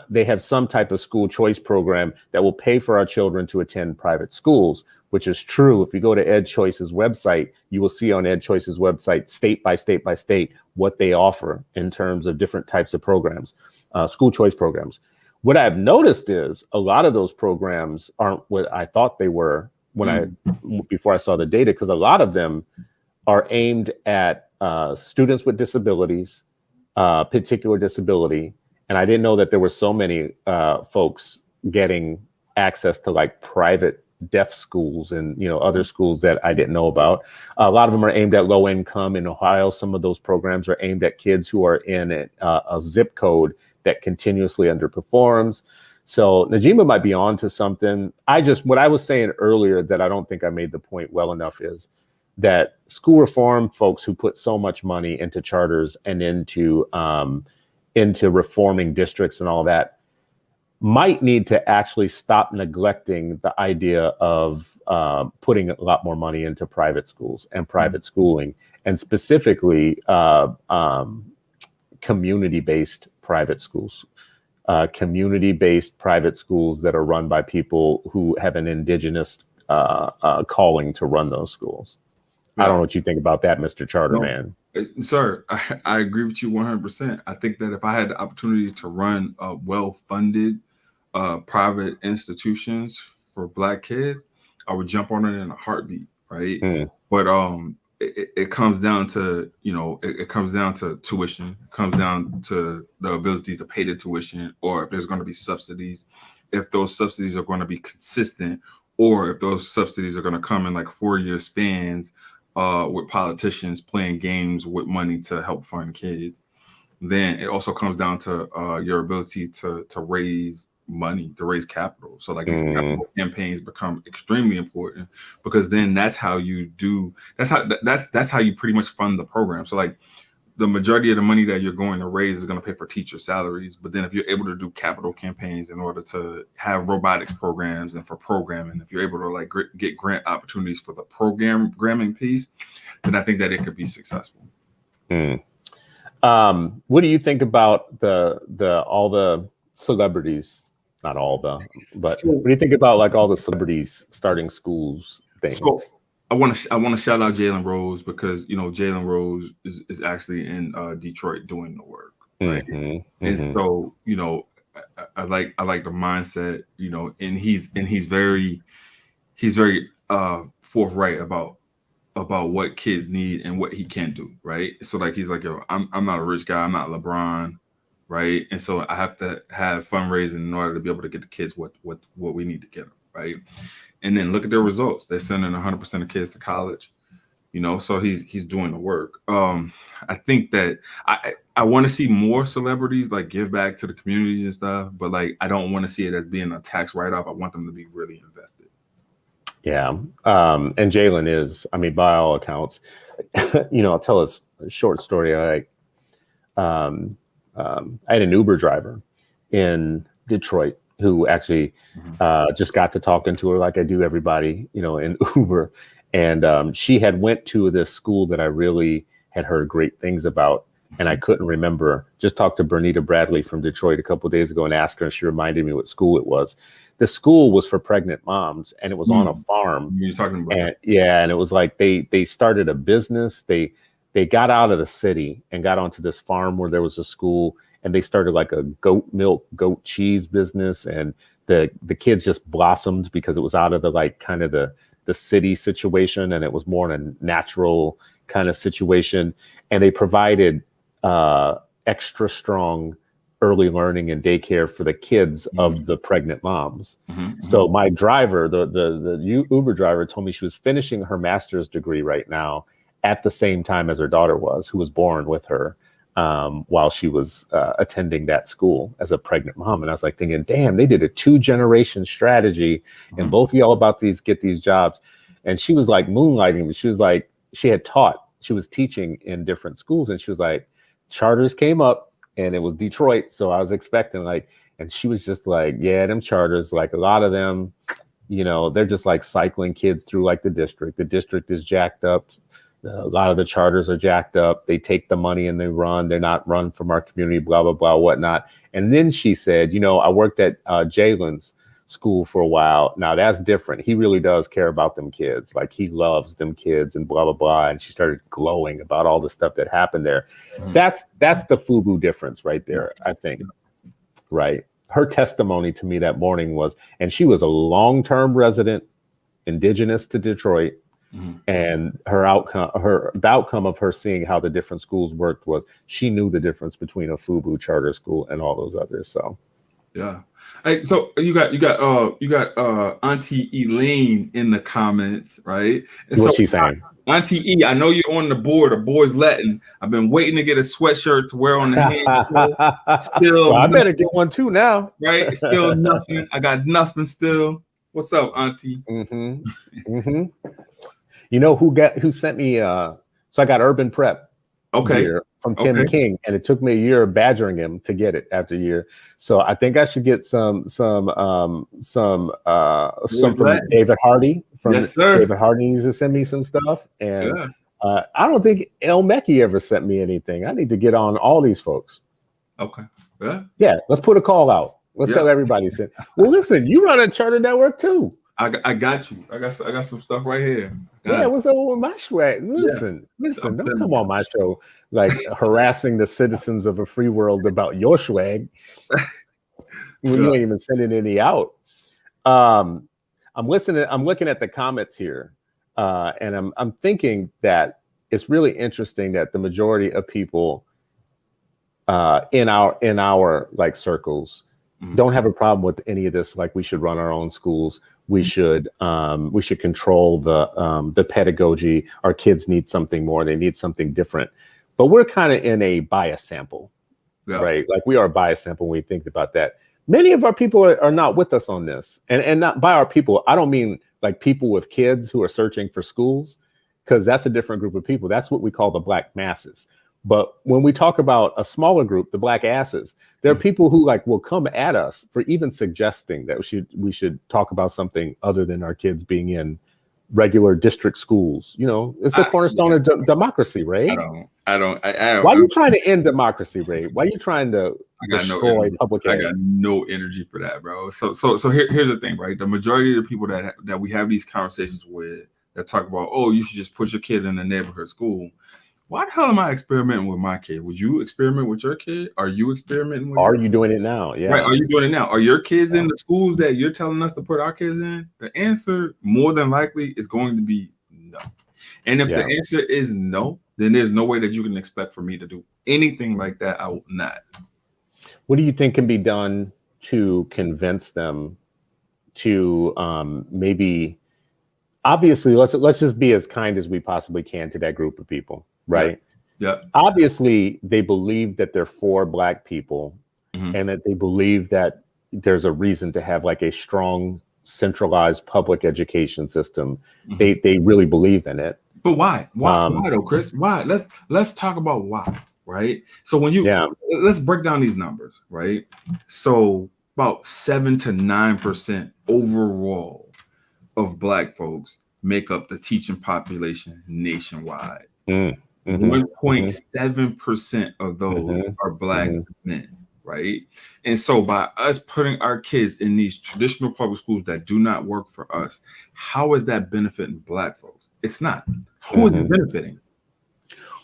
they have some type of school choice program that will pay for our children to attend private schools, which is true. If you go to EdChoice's website, you will see on EdChoice's website, state by state, what they offer in terms of different types of programs, school choice programs. What I've noticed is a lot of those programs aren't what I thought they were before I saw the data, because a lot of them are aimed at students with disabilities, particular disability. And I didn't know that there were so many folks getting access to like private deaf schools and other schools that I didn't know about. A lot of them are aimed at low income. In Ohio, some of those programs are aimed at kids who are in a zip code that continuously underperforms. So Najima might be on to something. What I was saying earlier that I don't think I made the point well enough is that school reform folks who put so much money into charters and into reforming districts and all that might need to actually stop neglecting the idea of putting a lot more money into private schools and private schooling, and specifically community-based private schools, community-based private schools that are run by people who have an indigenous calling to run those schools. Yeah. I don't know what you think about that, Mr. Charter Man. Sir, I agree with you 100%. I think that if I had the opportunity to run well-funded private institutions for Black kids, I would jump on it in a heartbeat, right? But it comes down to, it comes down to tuition, it comes down to the ability to pay the tuition, or if there's going to be subsidies, if those subsidies are going to be consistent, or if those subsidies are going to come in like 4-year spans with politicians playing games with money to help fund kids. Then it also comes down to your ability to raise money, to raise capital. So like these capital campaigns become extremely important, because then that's how you pretty much fund the program. So like the majority of the money that you're going to raise is going to pay for teacher salaries. But then if you're able to do capital campaigns in order to have robotics programs and for programming, if you're able to like get grant opportunities for the programming piece, then I think that it could be successful. What do you think about all the celebrities? Not all the, but what do you think about like all the celebrities starting schools things? So I want to shout out Jalen Rose, because Jalen Rose is actually in Detroit doing the work, right? And so I like the mindset, and he's very forthright about what kids need and what he can do, right? So like he's like, yo, I'm not a rich guy, I'm not LeBron, right? And so I have to have fundraising in order to be able to get the kids what we need to get them, right? And then look at their results. They're sending 100% of kids to college, so he's doing the work. I think that I want to see more celebrities like give back to the communities and stuff, but like I don't want to see it as being a tax write-off. I want them to be really invested. Yeah. And Jalen is, I mean, by all accounts, I'll tell a short story. I had an Uber driver, in Detroit who actually just got to talking to her like I do everybody, in Uber. And she had went to this school that I really had heard great things about. And I couldn't remember. Just talked to Bernita Bradley from Detroit a couple of days ago and asked her, and she reminded me what school it was. The school was for pregnant moms, and it was on a farm. You're talking about and it was like they started a business. They got out of the city and got onto this farm where there was a school, and they started like a goat milk, goat cheese business, and the kids just blossomed because it was out of the like kind of the city situation, and it was more in a natural kind of situation, and they provided extra strong early learning and daycare for the kids of the pregnant moms. So my driver, the Uber driver, told me she was finishing her master's degree right now at the same time as her daughter was, who was born with her while she was attending that school as a pregnant mom. And I was like thinking, damn, they did a 2-generation strategy and both of y'all about get these jobs. And she was like moonlighting, but she was like, she was teaching in different schools, and she was like, charters came up and it was Detroit. So I was expecting and she was just like, yeah, them charters, like a lot of them, they're just like cycling kids through like the district. The district is jacked up. A lot of the charters are jacked up. They take the money and they run. They're not run from our community, blah, blah, blah, whatnot. And then she said, I worked at Jalen's school for a while. Now that's different. He really does care about them kids. Like he loves them kids and blah, blah, blah. And she started glowing about all the stuff that happened there. That's the FUBU difference right there, I think. Right. Her testimony to me that morning was, and she was a long-term resident, indigenous to Detroit. And the outcome of her seeing how the different schools worked was she knew the difference between a FUBU charter school and all those others. So, yeah. Hey, so you got Auntie Elaine in the comments, right? And what's she saying? Auntie E, I know you're on the board of Boys Latin. I've been waiting to get a sweatshirt to wear on the hand. Still, well, I better get one too now. Right? Still nothing. I got nothing still. What's up, Auntie? You know who sent me? So I got Urban Prep. Okay. From Tim King, and it took me a year of badgering him to get it after a year. So I think I should get some from David Hardy. Yes, sir. David Hardy needs to send me some stuff, and I don't think El Mekki ever sent me anything. I need to get on all these folks. Okay. Yeah. Let's put a call out. Let's tell everybody. Well, listen, you run a charter network too. I got you. I got some stuff right here. What's up with my swag? Listen, don't come on my show like harassing the citizens of a free world about your swag when you ain't even sending any out. I'm looking at the comments here, and I'm thinking that it's really interesting that the majority of people in our like circles don't have a problem with any of this. Like we should run our own schools. We should control the pedagogy. Our kids need something more. They need something different. But we're kind of in a bias sample, right? Like we are a bias sample when we think about that. Many of our people are not with us on this. And not by our people, I don't mean like people with kids who are searching for schools, because that's a different group of people. That's what we call the Black masses. But when we talk about a smaller group, the Black asses, there are people who like will come at us for even suggesting that we should talk about something other than our kids being in regular district schools. It's the cornerstone of democracy, Ray. I don't. Why are you trying to end democracy, Ray? Why are you trying to destroy public ed? I got no energy for that, bro. So here's the thing, right? The majority of the people that we have these conversations with that talk about, oh, you should just put your kid in a neighborhood school. Why the hell am I experimenting with my kid? Would you experiment with your kid? Are you experimenting with Are you doing it now? Yeah. Right. Are you doing it now? Are your kids in the schools that you're telling us to put our kids in? The answer, more than likely, is going to be no. And if the answer is no, then there's no way that you can expect for me to do anything like that. I will not. What do you think can be done to convince them to maybe, obviously, let's just be as kind as we possibly can to that group of people. Right. Yeah. Obviously, they believe that they're for Black people and that they believe that there's a reason to have like a strong, centralized public education system. They really believe in it. But why? Why though, Chris? Why? Let's talk about why. right? So when you let's break down these numbers, right? So about 7 to 9% overall of Black folks make up the teaching population nationwide. 1.7% of those are Black men, right? And so by us putting our kids in these traditional public schools that do not work for us, how is that benefiting Black folks? It's not. Who is it benefiting?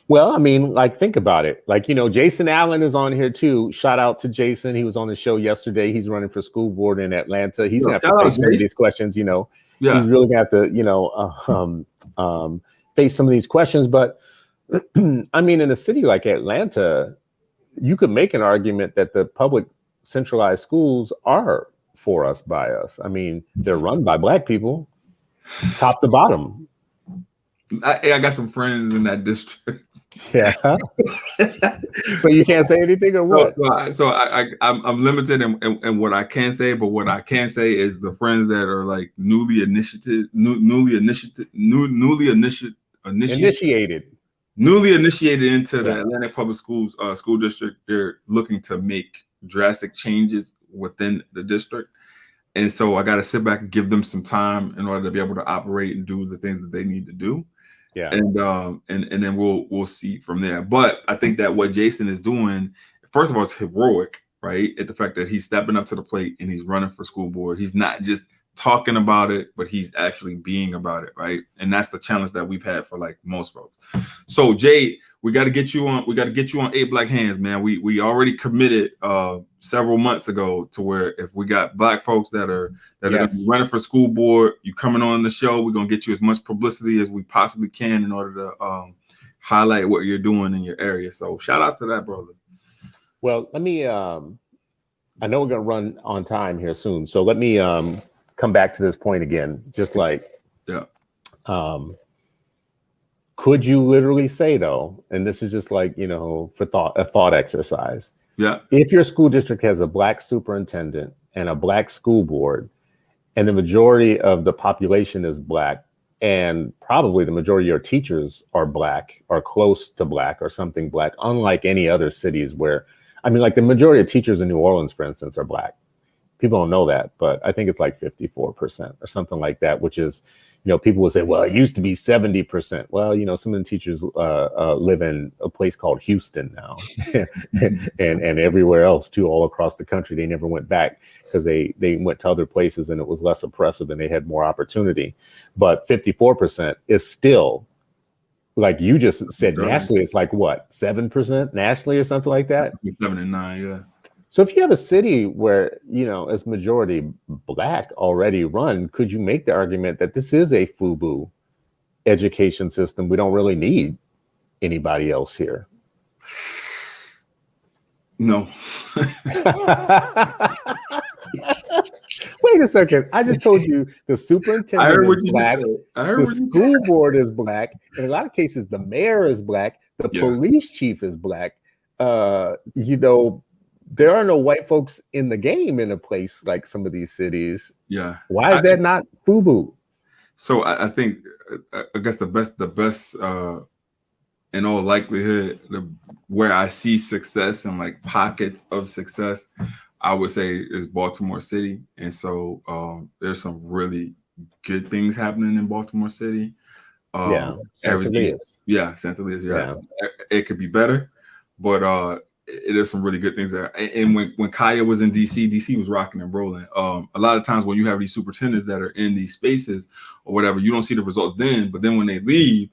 Well, I mean, like, think about it. Like, you know, Jason Allen is on here too. Shout out to Jason. He was on the show yesterday. He's running for school board in Atlanta. He's gonna have to face some of these questions, you know. He's really gonna have to, you know, face some of these questions. But I mean, in a city like Atlanta, you could make an argument that the public centralized schools are for us, by us. I mean, they're run by Black people, top to bottom. I got some friends in that district. Yeah. So you can't say anything, or what? So I'm limited in what I can say, but what I can say is the friends that are like newly initiated into the Atlanta Public Schools school district. They're looking to make drastic changes within the district. And so I got to sit back and give them some time in order to be able to operate and do the things that they need to do. Yeah. And then we'll see from there. But I think that what Jason is doing, first of all, is heroic, right? At the fact that he's stepping up to the plate and he's running for school board. He's not just talking about it, but he's actually being about it, right? And that's the challenge that we've had for like most folks. So Jay, we got to get you on. We got to get you on 8 Black Hands, man. We already committed several months ago to where if we got Black folks that are gonna be running for school board, you coming on the show, we're gonna get you as much publicity as we possibly can in order to highlight what you're doing in your area. So shout out to that, brother. Well, let me. I know we're gonna run on time here soon, so let me come back to this point again. Just like, could you literally say though, and this is just like, you know, for a thought exercise. Yeah. If your school district has a Black superintendent and a Black school board, and the majority of the population is Black, and probably the majority of your teachers are Black or close to Black or something Black, unlike any other cities where, I mean, like the majority of teachers in New Orleans, for instance, are Black. People don't know that, but I think it's like 54% or something like that, which is, you know, people will say, well, it used to be 70%. Well, you know, some of the teachers live in a place called Houston now and everywhere else too, all across the country. They never went back because they went to other places and it was less oppressive and they had more opportunity. But 54% is still, like you just said, nationally, it's like what, 7% nationally or something like that? 7 and 9, yeah. So if you have a city where, you know, it's majority Black already run, could you make the argument that this is a FUBU education system? We don't really need anybody else here. No. Wait a second. I just told you the superintendent is Black, the school board is Black, in a lot of cases the mayor is Black, the police chief is Black. You know, there are no white folks in the game in a place like some of these cities. Yeah. Why is that not FUBU? So I think, I guess the best, in all likelihood, where I see success and like pockets of success, I would say is Baltimore City. And so there's some really good things happening in Baltimore City. Santa Elias. Santa Elias. Yeah. It could be better, but there's some really good things there. And when Kaya was in DC was rocking and rolling. A lot of times when you have these superintendents that are in these spaces or whatever, you don't see the results then. But then when they leave,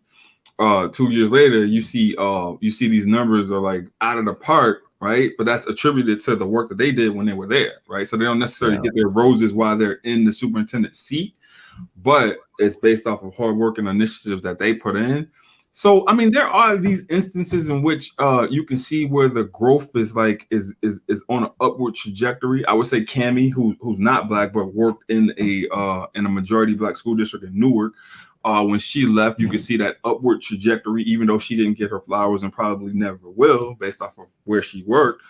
2 years later, you see these numbers are like out of the park, right? But that's attributed to the work that they did when they were there, right? So they don't necessarily get their roses while they're in the superintendent seat, but it's based off of hard work and initiatives that they put in. So, I mean, there are these instances in which you can see where the growth is on an upward trajectory. I would say Cammie, who's not Black, but worked in a majority Black school district in Newark. When she left, you can see that upward trajectory, even though she didn't get her flowers and probably never will based off of where she worked.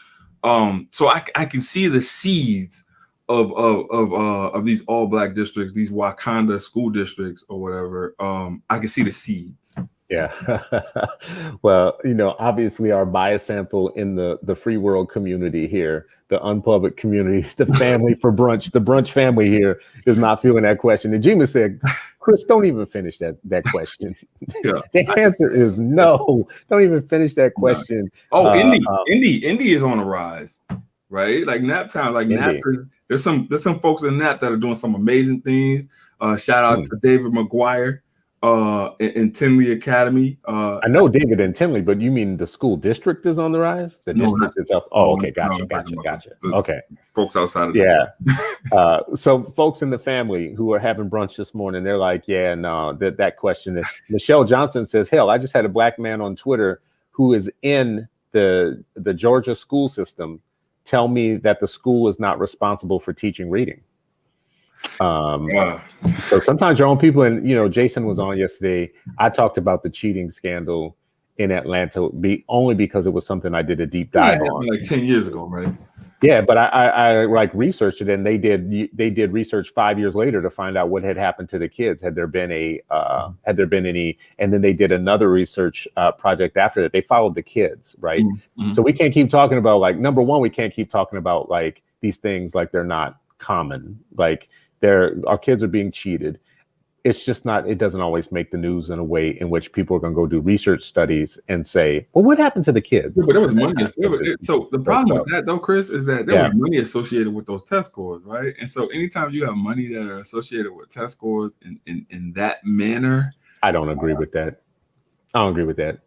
So I can see the seeds of these all Black districts, these Wakanda school districts or whatever. I can see the seeds. Yeah. Well, obviously our bias sample in the free world community here, the unpublic community, the family for brunch, the brunch family here is not feeling that question. And Jima said, Chris, don't even finish that question. Yeah. The answer is no. Don't even finish that question. No. Oh, Indy is on the rise, right? Like nap time, like Indy. nap. There's some folks in nap that are doing some amazing things. Shout out to David McGuire in Tinley Academy. I know David and Tinley, but you mean the school district is on the rise? The district itself? Oh, okay, gotcha. Okay, folks outside of so folks in the family who are having brunch this morning, they're like, yeah, no, that question. Michelle Johnson says, hell, I just had a black man on Twitter who is in the Georgia school system tell me that the school is not responsible for teaching reading. So sometimes your own people, and Jason was on yesterday. I talked about the cheating scandal in Atlanta only because it was something I did a deep dive on like 10 years ago, right? Yeah, but I like researched it, and they did research 5 years later to find out what had happened to the kids. Had there been any, and then they did another research project after that. They followed the kids, right? Mm-hmm. So we can't keep talking about, like, number one, we can't keep talking about like these things like they're not common. Like our kids are being cheated. It's just not, it doesn't always make the news in a way in which people are going to go do research studies and say, well, what happened to the kids? Yeah, but there was money. So the problem with that, though, Chris, is that there was money associated with those test scores, right? And so anytime you have money that are associated with test scores in that manner. I don't agree with that. I don't agree with that.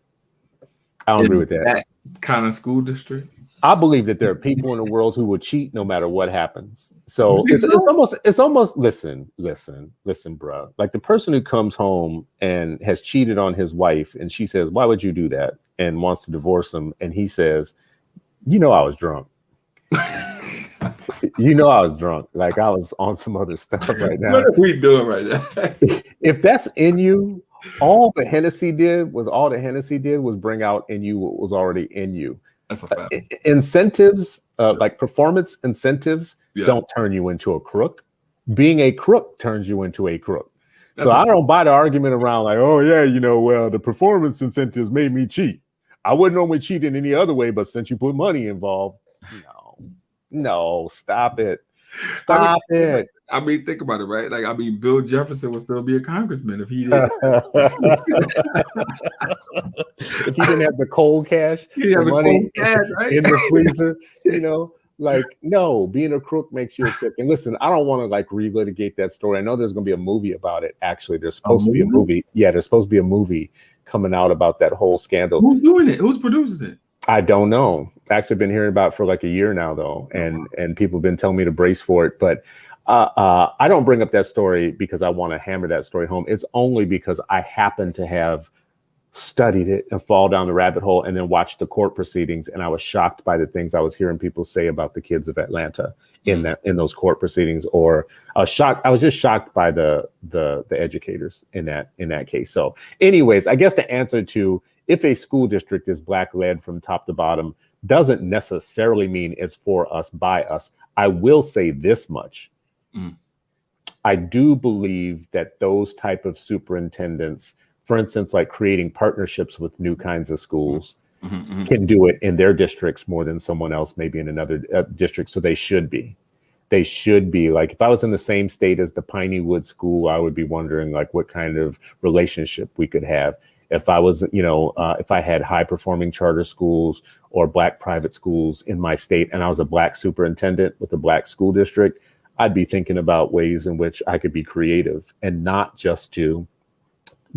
That kind of school district. I believe that there are people in the world who will cheat no matter what happens. So it's almost listen, bro. Like the person who comes home and has cheated on his wife, and she says, "Why would you do that?" and wants to divorce him, and he says, "I was drunk." I was drunk. Like I was on some other stuff right now. What are we doing right now? If that's in you, all the Hennessy did was bring out in you what was already in you. That's a fact. Incentives, like performance incentives, don't turn you into a crook. Being a crook turns you into a crook. So I don't buy the argument around like, oh yeah, well, the performance incentives made me cheat. I wouldn't normally cheat in any other way, but since you put money involved, no, stop it. Stop it. I mean, think about it, right? Like, I mean, Bill Jefferson would still be a congressman if he didn't. If he didn't have the cold cash, money right? In the freezer, like, no, being a crook makes you a crook. And listen, I don't want to like relitigate that story. I know there's going to be a movie about it. Actually, there's supposed to be a movie. Yeah, there's supposed to be a movie coming out about that whole scandal. Who's doing it? Who's producing it? I don't know. I've actually been hearing about it for like a year now, though, and people have been telling me to brace for it. But I don't bring up that story because I want to hammer that story home. It's only because I happen to have studied it and fall down the rabbit hole and then watched the court proceedings, and I was shocked by the things I was hearing people say about the kids of Atlanta in those court proceedings. Or I was just shocked by the educators in that case. So anyways, I guess the answer to if a school district is Black led from top to bottom doesn't necessarily mean it's for us, by us. I will say this much. I do believe that those type of superintendents, for instance, like creating partnerships with new kinds of schools, can do it in their districts more than someone else, maybe in another district. So they should be. Like, if I was in the same state as the Piney Wood School, I would be wondering like what kind of relationship we could have. If I was, if I had high performing charter schools or Black private schools in my state, and I was a Black superintendent with a Black school district, I'd be thinking about ways in which I could be creative and not just to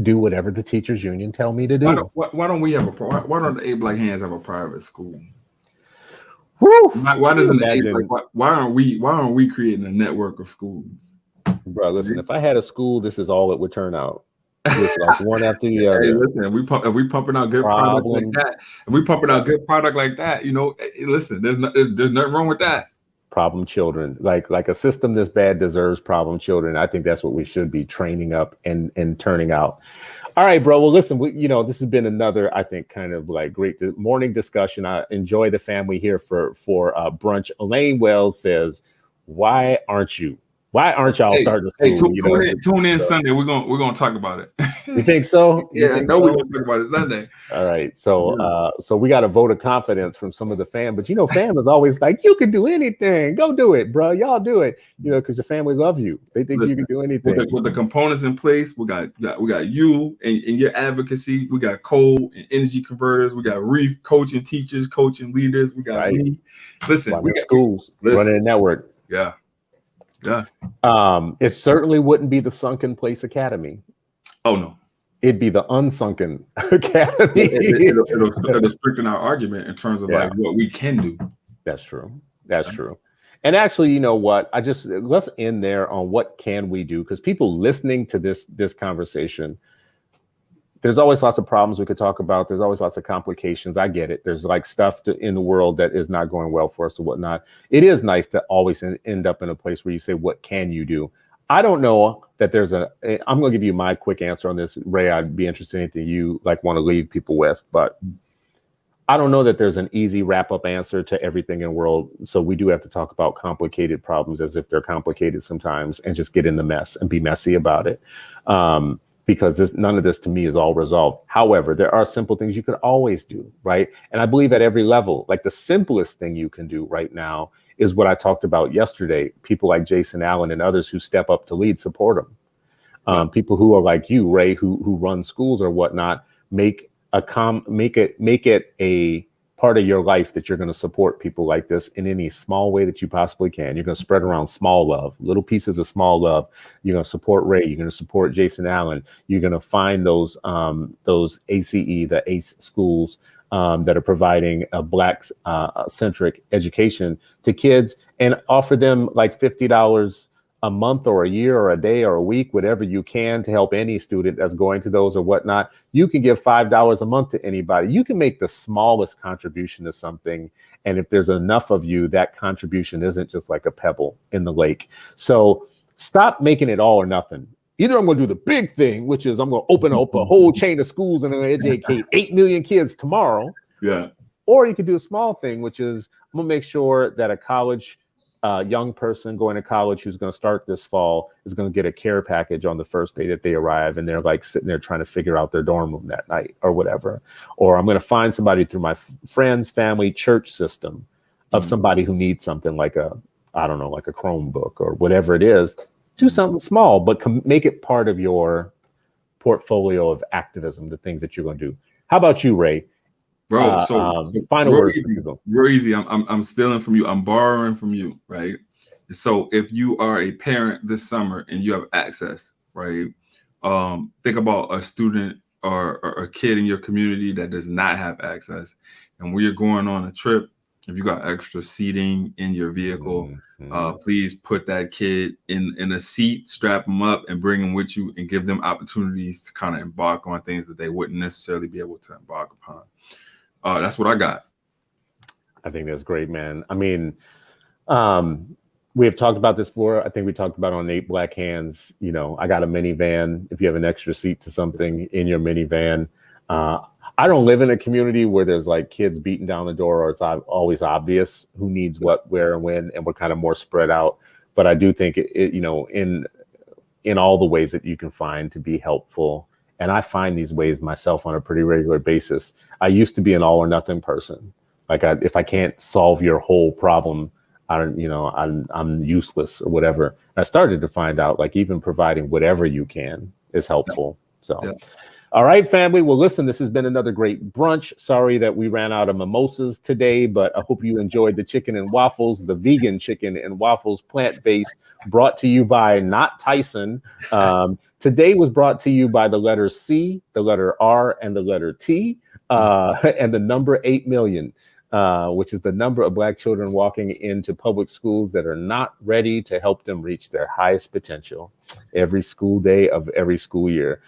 do whatever the teachers union tell me to do. Why don't the A Black Hands have a private school? Woo! Why doesn't why aren't we creating a network of schools? Bro, listen, if I had a school, this is all it would turn out. Just like one after the other. Hey, listen, if we pumping out good product like that, listen, there's nothing wrong with that. Problem children, like a system this bad deserves problem children. I think that's what we should be training up and turning out. All right, bro. Well, listen, this has been another, I think, kind of like great morning discussion. I enjoy the family here for brunch. Elaine Wells says, "Why aren't you Why aren't y'all starting Hey, school? tune in Sunday. We're gonna talk about it. You think so? Yeah, I know we're gonna talk about it Sunday. All right. So we got a vote of confidence from some of the fam, but fam is always like, you can do anything. Go do it, bro. Y'all do it. Because your family love you. They think you can do anything. With the components in place, we got you and your advocacy. We got coal and energy converters. We got Reef coaching teachers, coaching leaders. We got me. Listen, we got schools running a network. Yeah. Yeah. It certainly wouldn't be the Sunken Place Academy. Oh no. It'd be the Unsunken Academy. It'll strengthen our argument in terms of like what we can do. That's true. That's true. And actually, you know what? Let's end there on what can we do, because people listening to this conversation, there's always lots of problems we could talk about. There's always lots of complications. I get it. There's like stuff in the world that is not going well for us or whatnot. It is nice to always end up in a place where you say, what can you do? I don't know that I'm going to give you my quick answer on this, Ray. I'd be interested in anything you want to leave people with, but I don't know that there's an easy wrap-up answer to everything in the world. So we do have to talk about complicated problems as if they're complicated sometimes, and just get in the mess and be messy about it. Because none of this to me is all resolved. However, there are simple things you could always do, right? And I believe at every level, like the simplest thing you can do right now is what I talked about yesterday. People like Jason Allen and others who step up to lead, support them. People who are like you, Ray, who run schools or whatnot, make it a part of your life that you're going to support people like this in any small way that you possibly can. You're going to spread around small love, little pieces of small love. You're going to support Ray. You're going to support Jason Allen. You're going to find those ACE, the ACE schools that are providing a Black centric education to kids, and offer them like $50 a month or a year or a day or a week, whatever you can, to help any student that's going to those or whatnot. You can give $5 a month to anybody. You can make the smallest contribution to something. And if there's enough of you, that contribution isn't just like a pebble in the lake. So stop making it all or nothing. Either I'm going to do the big thing, which is I'm going to open up a whole chain of schools and I'm going to educate 8 million kids tomorrow. Yeah. Or you could do a small thing, which is I'm going to make sure that a college young person going to college who's going to start this fall is going to get a care package on the first day that they arrive, and they're like sitting there trying to figure out their dorm room that night or whatever. Or I'm going to find somebody through my friends, family, church system of somebody who needs something like a Chromebook or whatever it is. Do something small, but make it part of your portfolio of activism, the things that you're going to do. How about you, Ray? Bro, so final words. Real easy. I'm stealing from you. I'm borrowing from you, right? So if you are a parent this summer and you have access, right? Think about a student or a kid in your community that does not have access, and when you're going on a trip, if you got extra seating in your vehicle, please put that kid in a seat, strap them up, and bring them with you, and give them opportunities to kind of embark on things that they wouldn't necessarily be able to embark upon. That's what I got. I think that's great, man. I mean, we have talked about this before. I think we talked about on 8 Black Hands. I got a minivan. If you have an extra seat to something in your minivan, I don't live in a community where there's like kids beating down the door, or it's always obvious who needs what, where, and when, and we're kind of more spread out. But I do think in all the ways that you can find to be helpful. And I find these ways myself on a pretty regular basis. I used to be an all or nothing person. Like if I can't solve your whole problem, I'm useless or whatever. And I started to find out like even providing whatever you can is helpful. So, All right, family. Well, listen, this has been another great brunch. Sorry that we ran out of mimosas today, but I hope you enjoyed the chicken and waffles, the vegan chicken and waffles, plant-based, brought to you by not Tyson. Today was brought to you by the letter C, the letter R, and the letter T, and the number 8 million, which is the number of Black children walking into public schools that are not ready to help them reach their highest potential every school day of every school year.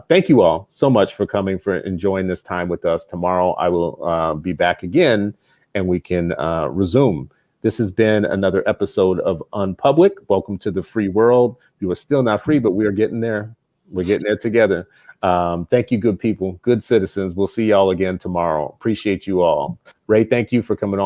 Thank you all so much for coming, for enjoying this time with us. Tomorrow I will be back again and we can resume. This has been another episode of Unpublic. Welcome to the free world. You are still not free, but we are getting there. We're getting there together. Thank you, good people, good citizens. We'll see y'all again tomorrow. Appreciate you all. Ray, thank you for coming on.